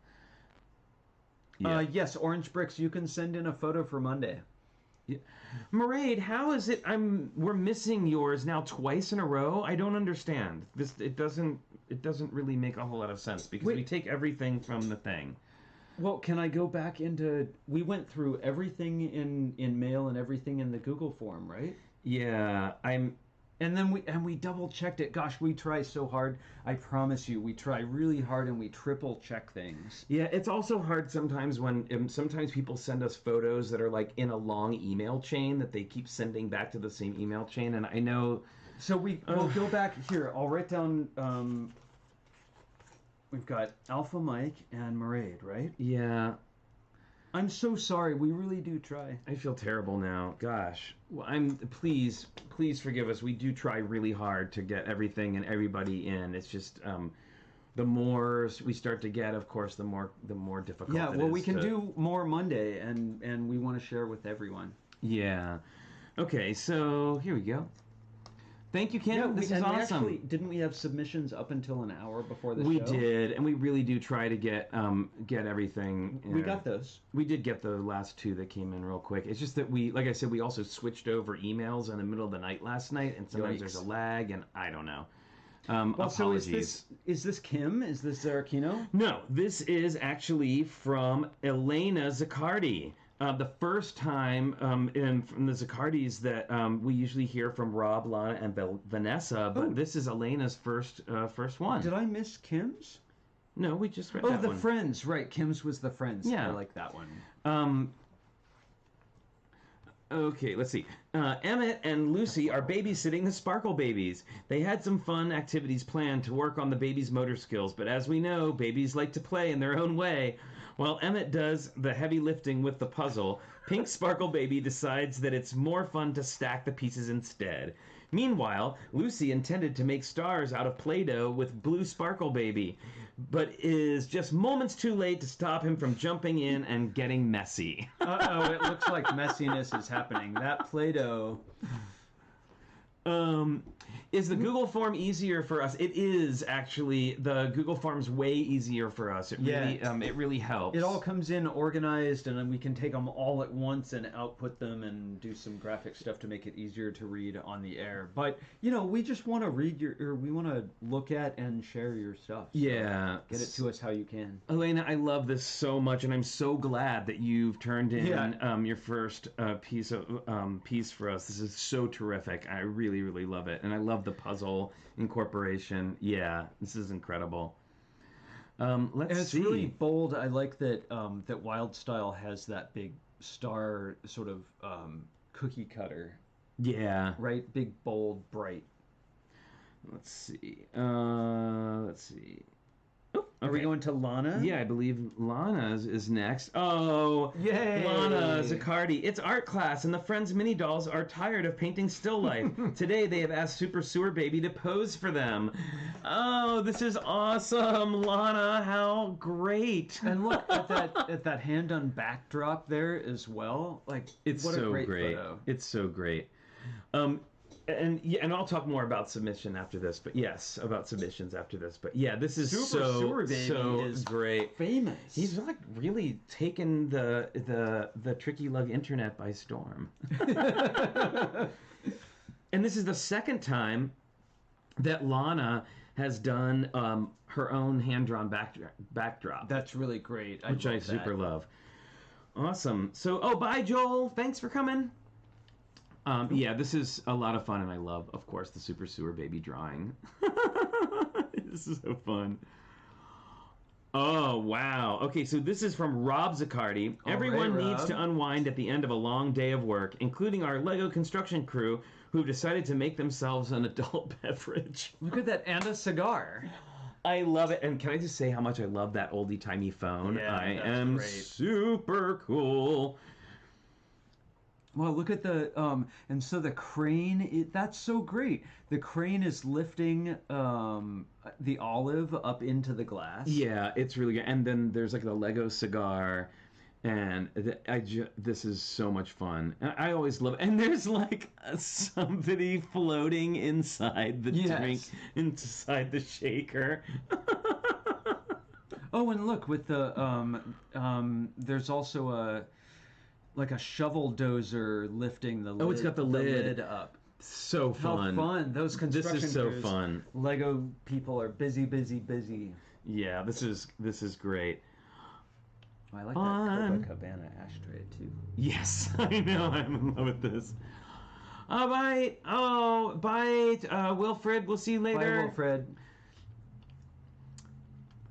Yeah. Yes, Orange Bricks, you can send in a photo for Monday. Yeah. Mairead, how is it we're missing yours now twice in a row? I don't understand. It doesn't really make a whole lot of sense because we take everything from the thing. Well, can I go back into we went through everything in mail and everything in the Google form, right? Yeah, And then we double checked it. Gosh, we try so hard. I promise you, we try really hard and we triple check things. Yeah, it's also hard sometimes when sometimes people send us photos that are like in a long email chain that they keep sending back to the same email chain. And I know. So we'll go back here. I'll write down. We've got Alpha Mike and Mairead, right? Yeah. I'm so sorry. We really do try. I feel terrible now. Gosh. Well, please forgive us. We do try really hard to get everything and everybody in. It's just the more we start to get, of course, the more difficult. Yeah, it well, is we can to... do more Monday, and we want to share with everyone. Yeah. Okay, so here we go. Thank you, Kim. Yeah, this is awesome. Didn't we have submissions up until an hour before the show? We did, and we really do try to get everything. We got those. We did get the last 2 that came in real quick. It's just that we, like I said, we also switched over emails in the middle of the night last night, and sometimes there's a lag, and I don't know. Well, apologies. So is this Kim? Is this Zarakino? No, this is actually from Elena Zaccardi. The first time from the Zaccardis that we usually hear from Rob, Lana, and Vanessa, but this is Elena's first one. Did I miss Kim's? No, we just read that one. Oh, the Friends, right. Kim's was the Friends. Yeah. I like that one. Okay, let's see. Emmett and Lucy are babysitting the Sparkle babies. They had some fun activities planned to work on the babies' motor skills, but as we know, babies like to play in their own way. While Emmett does the heavy lifting with the puzzle, Pink Sparkle Baby decides that it's more fun to stack the pieces instead. Meanwhile, Lucy intended to make stars out of Play-Doh with Blue Sparkle Baby, but is just moments too late to stop him from jumping in and getting messy. Uh-oh, it looks like messiness is happening. That Play-Doh... Is the Google form easier for us? It is actually. The Google form's way easier for us. It really helps. It all comes in organized, and then we can take them all at once and output them and do some graphic stuff to make it easier to read on the air. But we just want to read we want to look at and share your stuff. So yeah, get it to us how you can. Elena, I love this so much, and I'm so glad that you've turned in your first piece for us. This is so terrific. I really, really love it, and I love the puzzle incorporation. Yeah, this is incredible. Let's see. It's really bold. I like that that Wild Style has that big star sort of cookie cutter. Yeah. Right? Big, bold, bright. Let's see. Let's see. Oh, okay. Are we going to Lana? Yeah, I believe Lana is next. Oh, yay! Lana Zaccardi. It's art class, and the Friends mini dolls are tired of painting still life. Today, they have asked Super Sewer Baby to pose for them. Oh, this is awesome, Lana. How great! And look at that hand-done backdrop there as well. Like, it's what so a great great. Photo. It's so great. And I'll talk more about submission after this, but yes, about submissions after this. But yeah, this is so great. Famous. He's like really taken the Tricky Lug internet by storm. And this is the second time that Lana has done her own hand-drawn backdrop. That's really great. Which I super love. Awesome. So, bye, Joel. Thanks for coming. Yeah, this is a lot of fun, and I love, of course, the Super Sewer Baby drawing. This is so fun. Oh, wow. Okay, so this is from Rob Zaccardi. Everyone needs to unwind at the end of a long day of work, including our Lego construction crew, who've decided to make themselves an adult beverage. Look at that, and a cigar. I love it. And can I just say how much I love that oldie-timey phone? Yeah, I am great. Super cool. Well, look at the, and so the crane, that's so great. The crane is lifting the olive up into the glass. Yeah, it's really good. And then there's like the Lego cigar, and this is so much fun. And I always love it. And there's like somebody floating inside the drink, inside the shaker. Oh, and look, with the, there's also a shovel dozer lifting the lid. Oh, it's got the lid up. So fun. How fun. Those construction This is so crews, fun. Lego people are busy, busy, busy. Yeah, this is great. Oh, I like that Copacabana ashtray too. Yes, I know. I'm in love with this. Bye. Oh, bye, Wilfred. We'll see you later. Bye, Wilfred.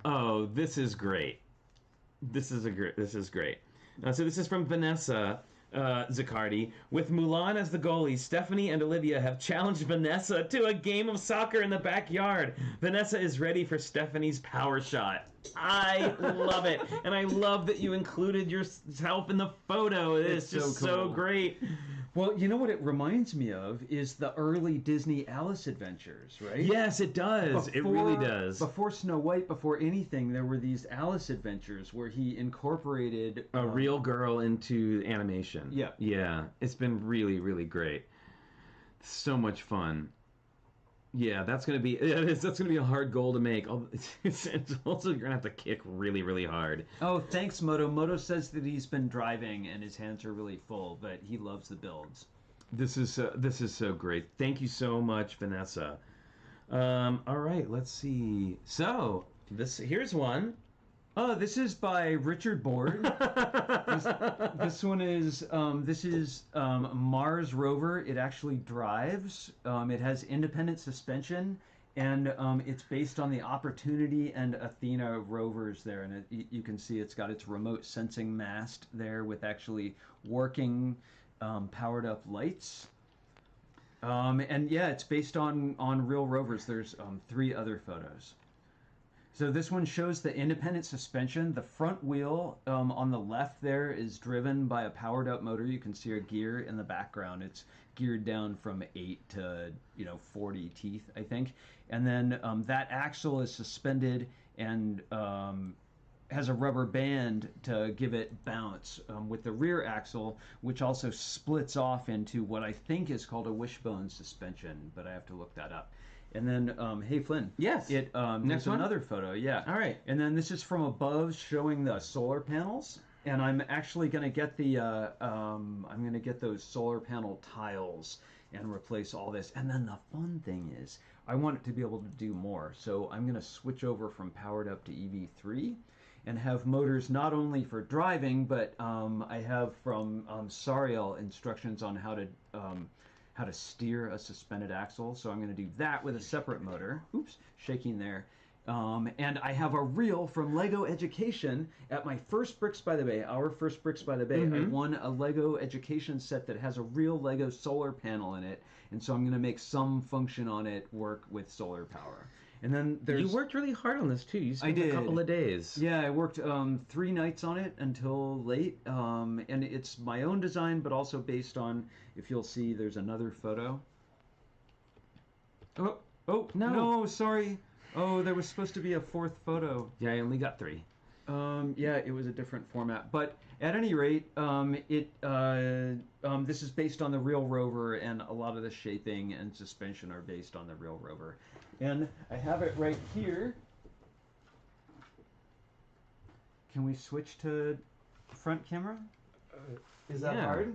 Oh, this is great. This is great. So this is from Vanessa Zaccardi. With Mulan as the goalie, Stephanie and Olivia have challenged Vanessa to a game of soccer in the backyard. Vanessa is ready for Stephanie's power shot. I love it. And I love that you included yourself in the photo. It's just so cool. great. Well, you know what it reminds me of is the early Disney Alice adventures, right? Yes, it does. It really does. Before Snow White, before anything, there were these Alice adventures where he incorporated A real girl into animation. Yeah. Yeah. It's been really, really great. So much fun. Yeah, that's gonna be a hard goal to make. It's also you're gonna have to kick really, really hard. Oh, thanks, Moto. Moto says that he's been driving and his hands are really full, but he loves the builds. This is so great. Thank you so much, Vanessa. All right, let's see. So here's one. Oh, this is by Richard Board. This one is Mars rover. It actually drives. It has independent suspension, and it's based on the Opportunity and Athena rovers there. And you can see it's got its remote sensing mast there with actually working powered up lights. And yeah, it's based on real rovers. There's 3 other photos. So this one shows the independent suspension. The front wheel on the left there is driven by a powered up motor. You can see a gear in the background. It's geared down from 8 to 40 teeth, I think. And then that axle is suspended and has a rubber band to give it bounce with the rear axle, which also splits off into what I think is called a wishbone suspension, but I have to look that up. And then, hey Flynn. Yes. There's another photo. Yeah. All right. And then this is from above, showing the solar panels. And I'm actually going to get those solar panel tiles and replace all this. And then the fun thing is, I want it to be able to do more. So I'm going to switch over from powered up to EV3 and have motors not only for driving, but I have from Sariel instructions on how to steer a suspended axle. So I'm going to do that with a separate motor. Oops, shaking there. And I have a reel from Lego Education at my first Bricks by the Bay, our first Bricks by the Bay. I won a Lego Education set that has a real Lego solar panel in it. And so I'm going to make some function on it work with solar power. And then You worked really hard on this too. You spent a couple of days. Yeah, I worked 3 nights on it until late. And it's my own design, but also based on, if you'll see, there's another photo. Oh, no, sorry. Oh, there was supposed to be a 4th photo. Yeah, I only got 3. Yeah, it was a different format. But at any rate, this is based on the real rover, and a lot of the shaping and suspension are based on the real rover. And I have it right here. Can we switch to front camera? Is that hard?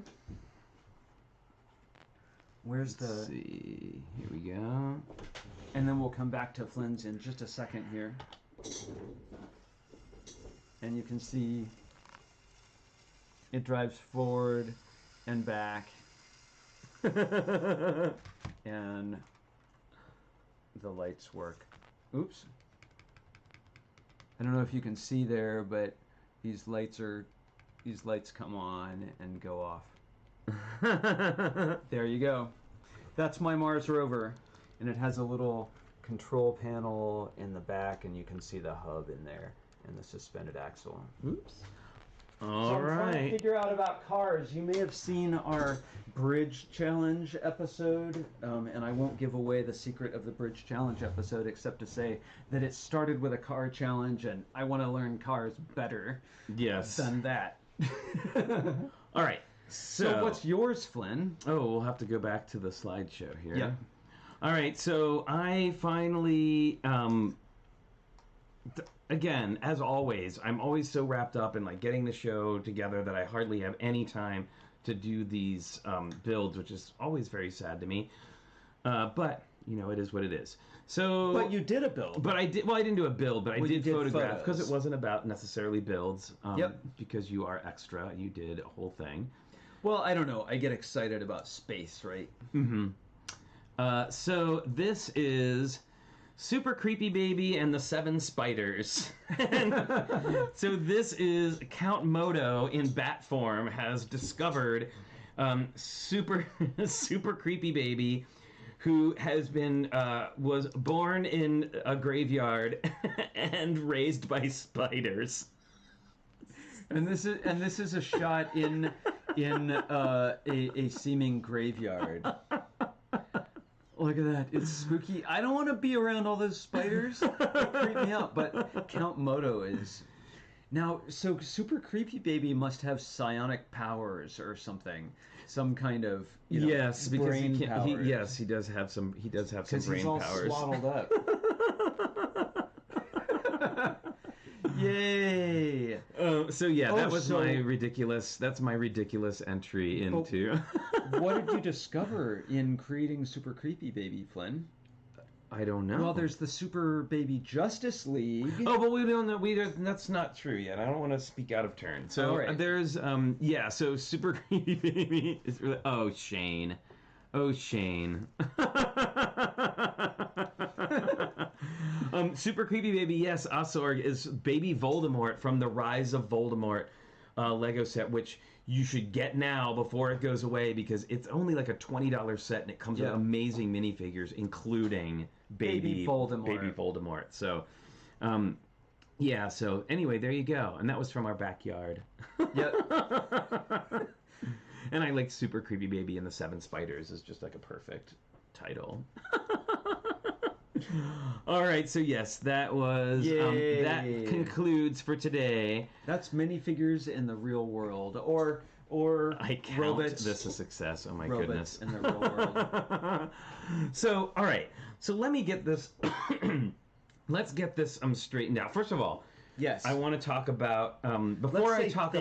Where's the... Let's see. Here we go. And then we'll come back to Flynn's in just a second here. And you can see it drives forward and back. And the lights work. Oops. I don't know if you can see there, but these lights come on and go off. There you go. That's my Mars rover, and it has a little control panel in the back, and you can see the hub in there and the suspended axle. Oops. So I'm trying to figure out about cars. You may have seen our Bridge Challenge episode, and I won't give away the secret of the Bridge Challenge episode except to say that it started with a car challenge, and I want to learn cars better than that. All right. So what's yours, Flynn? Oh, we'll have to go back to the slideshow here. Yeah. All right, so I finally, again, as always, I'm always so wrapped up in like getting the show together that I hardly have any time to do these builds, which is always very sad to me. But it is what it is. So, but you did a build. But I did. Well, I didn't do a build, but I did photograph because photos. it wasn't about necessarily builds. Because you are extra and you did a whole thing. Well, I don't know. I get excited about space, right? Mm-hmm. So this is Super Creepy Baby and the 7 Spiders. So this is Count Moto in bat form has discovered Super Creepy Baby, who has been was born in a graveyard and raised by spiders. And this is a shot in a seeming graveyard. Look at that. It's spooky. I don't want to be around all those spiders. They creep me out. But Count Moto is... Now, so Super Creepy Baby must have psionic powers or something. Some kind of, yes, because brain powers. yes, he does have some brain powers. Because he's all swaddled up. Yay! So yeah, that was my ridiculous. That's my ridiculous entry into. What did you discover in creating Super Creepy Baby, Flynn? I don't know. Well, there's the Super Baby Justice League. Oh, but we don't know. That's not true yet. I don't want to speak out of turn. So there's So Super Creepy Baby is really. Oh, Shane. Super Creepy Baby, yes, Osorg is Baby Voldemort from the Rise of Voldemort Lego set, which you should get now before it goes away because it's only like a $20 set and it comes with amazing minifigures, including Baby Voldemort. So, so anyway, there you go. And that was from our backyard. Yep. And I like Super Creepy Baby and the Seven Spiders is just like a perfect title. All right, so yes, that was that concludes for today. That's minifigures in the real world, or I count robots. This a success. Oh my robots goodness! In the real world. So all right, so let me get this. Let's get this straightened out. First of all, yes, I want to talk about thank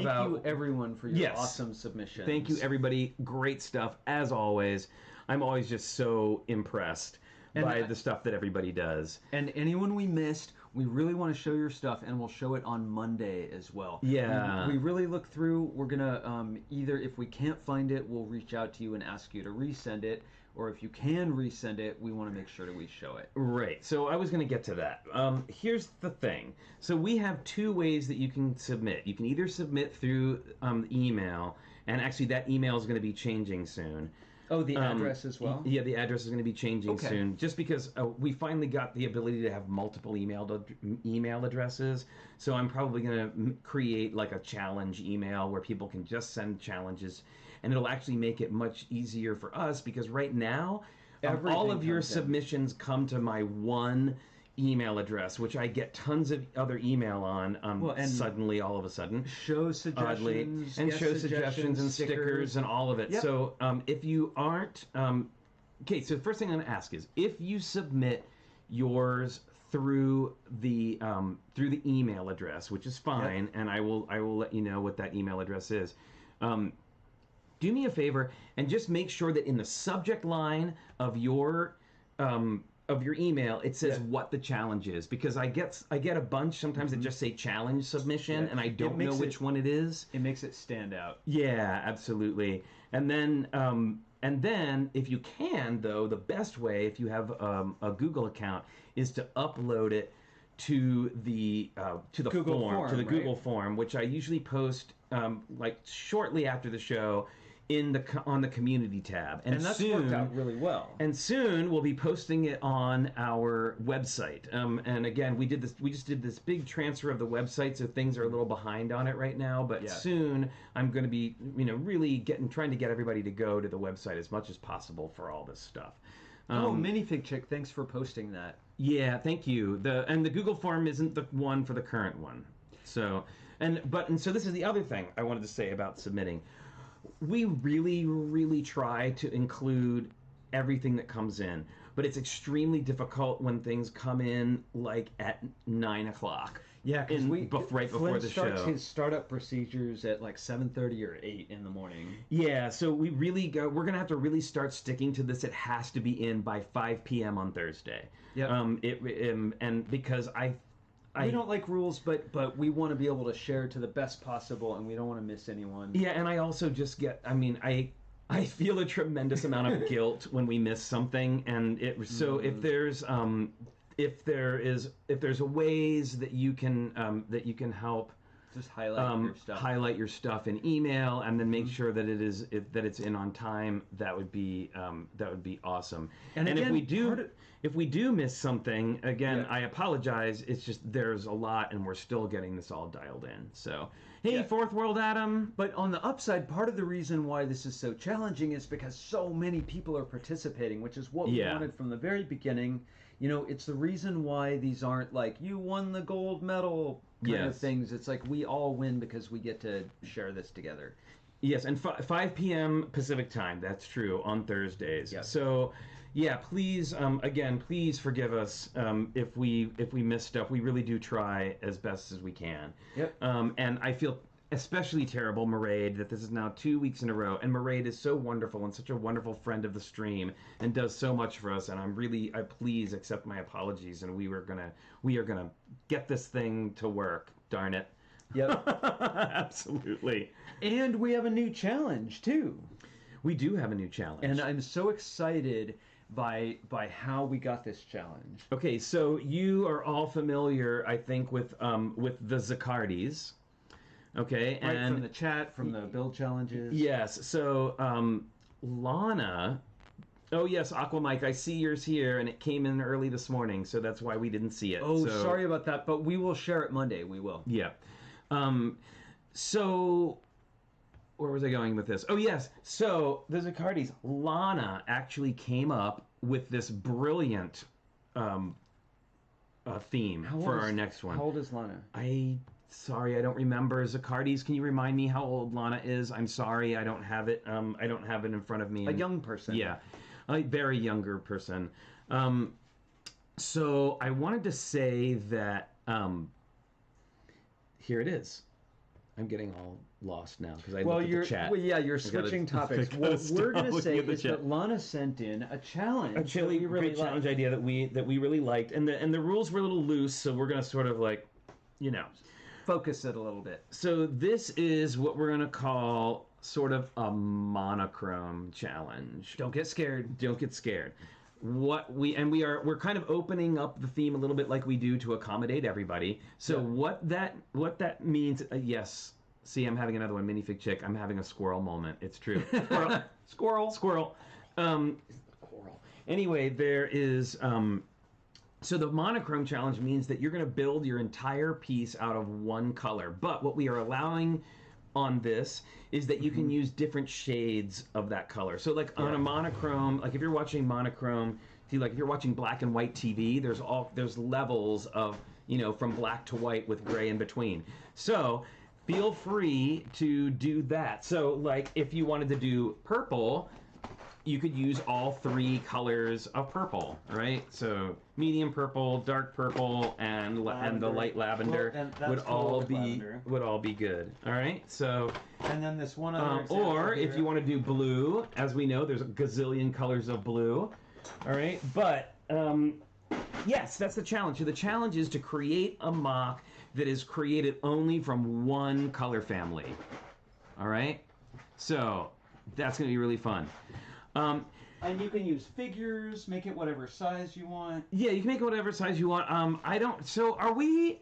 you everyone for your awesome submissions. Thank you everybody. Great stuff as always. I'm always just so impressed by the stuff that everybody does. And anyone we missed, we really want to show your stuff, and we'll show it on Monday as well. Yeah. We really look through. We're going to, either if we can't find it, we'll reach out to you and ask you to resend it, or if you can resend it, we want to make sure that we show it. Right. So I was going to get to that. Here's the thing. So we have two ways that you can submit. You can either submit through email, and actually that email is going to be changing soon. Oh, the address as well? Yeah, the address is going to be changing soon. Just because we finally got the ability to have multiple email addresses. So I'm probably going to create like a challenge email where people can just send challenges. And it'll actually make it much easier for us because right now, all of your submissions come to my one email address, which I get tons of other email on suddenly all of a sudden. Show suggestions. Show suggestions and stickers and all of it. Yep. So if you aren't... okay, so the first thing I'm going to ask is, if you submit yours through the email address, which is fine, and I will let you know what that email address is, do me a favor and just make sure that in the subject line of your email, it says what the challenge is, because I get a bunch sometimes that just say challenge submission, and I don't know which one it is. It makes it stand out. Yeah, absolutely. And then if you can, though, the best way, if you have a Google account, is to upload it to the Google form, which I usually post like shortly after the show on the community tab, and that's worked out really well. And soon we'll be posting it on our website. And again, we just did this big transfer of the website, so things are a little behind on it right now. But soon I'm going to be, really trying to get everybody to go to the website as much as possible for all this stuff. Minifig Chick, thanks for posting that. Yeah, thank you. The Google form isn't the one for the current one. So so this is the other thing I wanted to say about submitting. We really, really try to include everything that comes in, but it's extremely difficult when things come in like at 9 o'clock. Yeah, because right before the show. Flynn starts his startup procedures at like 7:30 or 8 in the morning. Yeah, so we're gonna have to really start sticking to this. It has to be in by 5 p.m. on Thursday. Yeah. And because we don't like rules, but we want to be able to share to the best possible, and we don't want to miss anyone. Yeah, and I also just I feel a tremendous amount of guilt when we miss something, and if there's a ways that you can help Just highlight your stuff. Highlight your stuff in email, and then make sure that it's in on time. That would be awesome. And again, if we do miss something, again, I apologize. It's just there's a lot, and we're still getting this all dialed in. So hey, Fourth World Adam. But on the upside, part of the reason why this is so challenging is because so many people are participating, which is what we wanted from the very beginning. You know, it's the reason why these aren't like, you won the gold medal kind of things. It's like we all win because we get to share this together. Yes, and 5 p.m. Pacific time, that's true, on Thursdays. Yep. So, yeah, please, again, please forgive us if we miss stuff. We really do try as best as we can. Yep. And I feel especially terrible, Mairead, that this is now 2 weeks in a row. And Mairead is so wonderful and such a wonderful friend of the stream and does so much for us. And I please accept my apologies. And we are gonna get this thing to work. Darn it. Yep. Absolutely. And we have a new challenge too. We do have a new challenge. And I'm so excited by how we got this challenge. Okay, so you are all familiar, I think, with the Zacardis. Okay, Right, and from the chat, from the build challenges. Yes, so Lana. Oh yes, Aqua Mike, I see yours here, and it came in early this morning, so that's why we didn't see it. Oh, sorry about that, but we will share it Monday. We will. Yeah. So where was I going with this? Oh yes, so the Zacardis. Lana actually came up with this brilliant theme for our next one. How old is Lana? Sorry, I don't remember. Zacardis, can you remind me how old Lana is? I'm sorry, I don't have it. I don't have it in front of me. A young person. Yeah, a very younger person. So I wanted to say that here it is. I'm getting all lost now because I looked at the chat. Well, yeah, you're switching topics. What we're going to say is that Lana sent in a challenge. A great challenge idea that we really liked, and the rules were a little loose, so we're going to sort of like, focus it a little bit. So this is what we're going to call sort of a monochrome challenge. Don't get scared. Don't get scared. We're kind of opening up the theme a little bit like we do to accommodate everybody. So what that means, yes. See, I'm having another one, minifig chick. I'm having a squirrel moment. It's true. Squirrel. Squirrel. Anyway, there is. So the monochrome challenge means that you're going to build your entire piece out of one color. But what we are allowing on this is that you can use different shades of that color. So like on a monochrome, like if you're watching monochrome, if you're watching black and white TV, there's levels of, from black to white with gray in between. So feel free to do that. So like if you wanted to do purple, you could use all 3 colors of purple, right? So medium purple, dark purple, and the light lavender would all be good. All right. So and then this one other or if you want to do blue, as we know, there's a gazillion colors of blue. All right. But yes, that's the challenge. So the challenge is to create a mock that is created only from one color family. All right. So that's going to be really fun. And you can use figures, make it whatever size you want. Yeah, you can make it whatever size you want. So are we?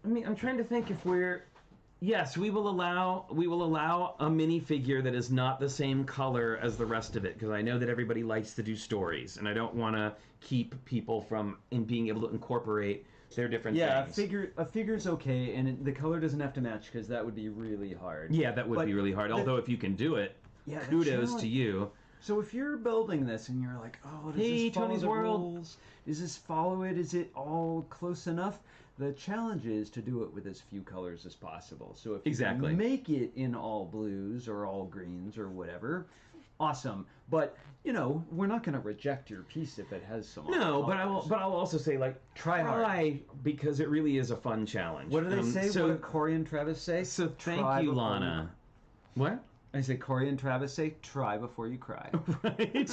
I'm trying to think if we're. Yes, we will allow a minifigure that is not the same color as the rest of it, because I know that everybody likes to do stories, and I don't want to keep people from being able to incorporate their different things. Yeah, a figure's okay, and the color doesn't have to match, because that would be really hard. Yeah, that would be really hard. Although if you can do it. Yeah, kudos to you. So if you're building this and you're like, oh, does this follow the rules? Does this follow it? Is it all close enough? The challenge is to do it with as few colors as possible. So if you can make it in all blues or all greens or whatever, awesome. But we're not going to reject your piece if it has some. No, but I'll also say try hard, because it really is a fun challenge. What do they say? What do Corey and Travis say? So thank you, Lana. What? I say Corey and Travis say, try before you cry. Right.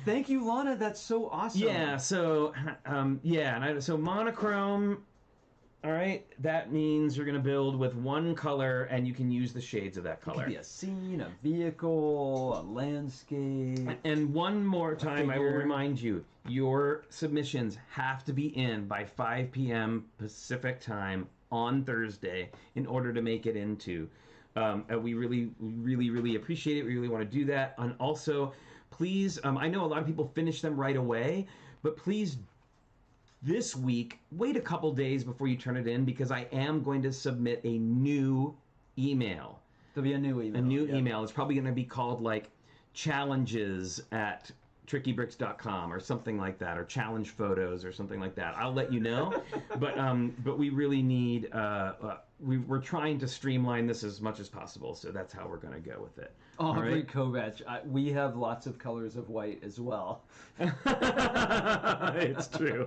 Thank you, Lana. That's so awesome. Yeah. So so monochrome. All right, that means you're going to build with one color, and you can use the shades of that It color. could be a scene, a vehicle, a landscape. And one more time, I will figure. remind you, your submissions have to be in by 5 p.m. Pacific time on Thursday in order to make it into. We really appreciate it. We really want to do that. And also, please, I know a lot of people finish them right away, but please, this week, wait a couple days before you turn it in, because I am going to submit a new email. There'll be a new email. A new email. It's probably going to be called like challenges at TrickyBricks.com or something like that, or challenge photos or something like that. I'll let you know. But we really need. We're trying to streamline this as much as possible, so that's how we're going to go with it. Aubrey Kovach, we have lots of colors of white as well. It's true.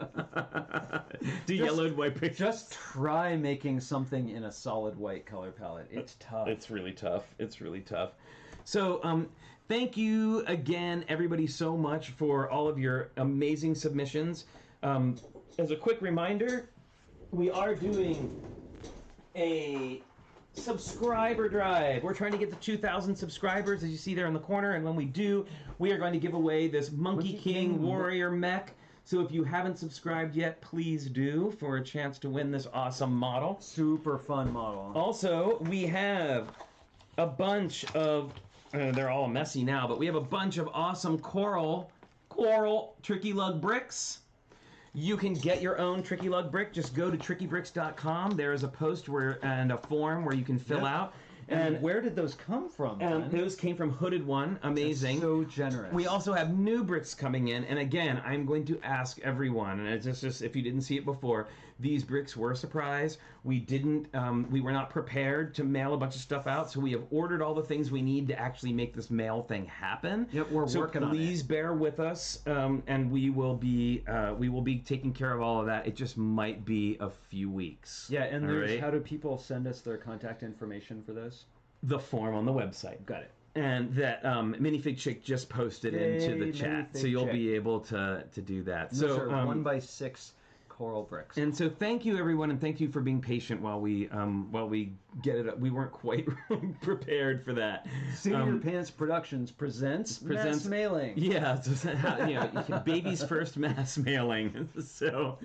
Do yellow and white pictures. Just try making something in a solid white color palette. It's tough. It's really tough. It's really tough. So, thank you again, everybody, so much for all of your amazing submissions. As a quick reminder, we are doing a subscriber drive. We're trying to get to 2,000 subscribers, as you see there in the corner, and when we do, we are going to give away this Monkey King Warrior mech. So if you haven't subscribed yet, please do, for a chance to win this awesome model. Super fun model. Also, we have a bunch of, they're all messy now, but we have a bunch of awesome coral Tricky Lug bricks. You can get your own Tricky Lug brick. Just go to TrickyBricks.com. There is a post and a form where you can fill out. And where did those come from? Those came from Hooded One. Amazing. That's so generous. We also have new bricks coming in. And again, I'm going to ask everyone, and it's just if you didn't see it before, these bricks were a surprise. We were not prepared to mail a bunch of stuff out, so we have ordered all the things we need to actually make this mail thing happen. Yep, we're working on it. So please bear with us, and we will be taking care of all of that. It just might be a few weeks. Yeah, and how do people send us their contact information for this? The form on the website. Got it. And that Minifig Chick just posted into the chat, so you'll be able to do that. And so those are 1x6 coral bricks. And so thank you, everyone, and thank you for being patient while we get it up. We weren't quite prepared for that. Senior Pants Productions presents mass mailing. Yeah, baby's first mass mailing. So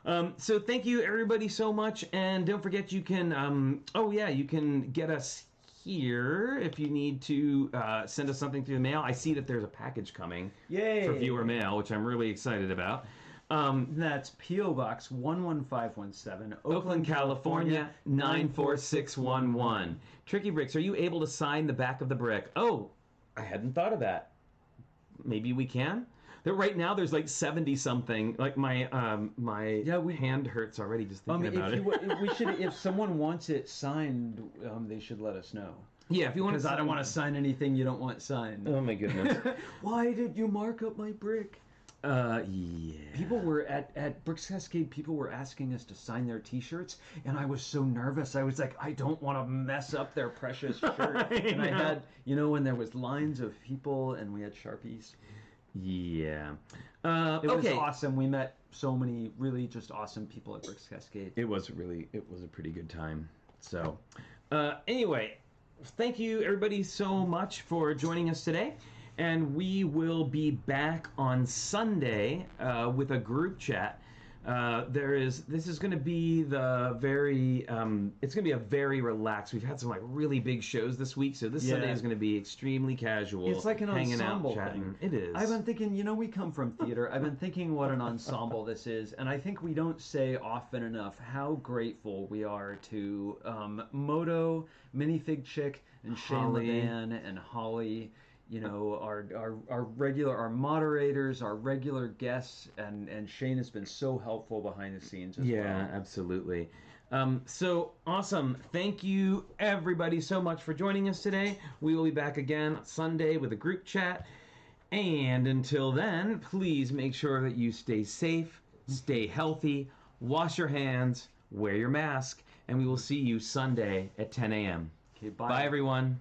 thank you, everybody, so much, and don't forget you can you can get us here if you need to send us something through the mail. I see that there's a package coming. Yay! For viewer mail, which I'm really excited about. That's P.O. Box 11517, Oakland, California 94611. Tricky Bricks, are you able to sign the back of the brick? Oh, I hadn't thought of that. Maybe we can? Right now there's like 70 something. Like my hand hurts already just thinking about it. If someone wants it signed, they should let us know. Yeah, if you want to. Because I don't want to sign anything you don't want signed. Oh my goodness. Why did you mark up my brick? Yeah. People were at Bricks Cascade. People were asking us to sign their T-shirts, and I was so nervous. I was like, I don't want to mess up their precious shirt. And I had, when there was lines of people, and we had Sharpies. Yeah. It was awesome. We met so many really just awesome people at Bricks Cascade. It was a pretty good time. So, anyway, thank you everybody so much for joining us today. And we will be back on Sunday with a group chat. This is going to be it's going to be a very relaxed. We've had some really big shows this week, so this Sunday is going to be extremely casual. It's like an ensemble thing. It is. I've been thinking, we come from theater. I've been thinking what an ensemble this is, and I think we don't say often enough how grateful we are to Moto, Minifig Chick, and Shane Levan and Holly. Our moderators, our regular guests, and Shane has been so helpful behind the scenes as well. Yeah, absolutely. So awesome. Thank you everybody so much for joining us today. We will be back again Sunday with a group chat. And until then, please make sure that you stay safe, stay healthy, wash your hands, wear your mask, and we will see you Sunday at 10 a.m. Okay, bye. Bye, everyone.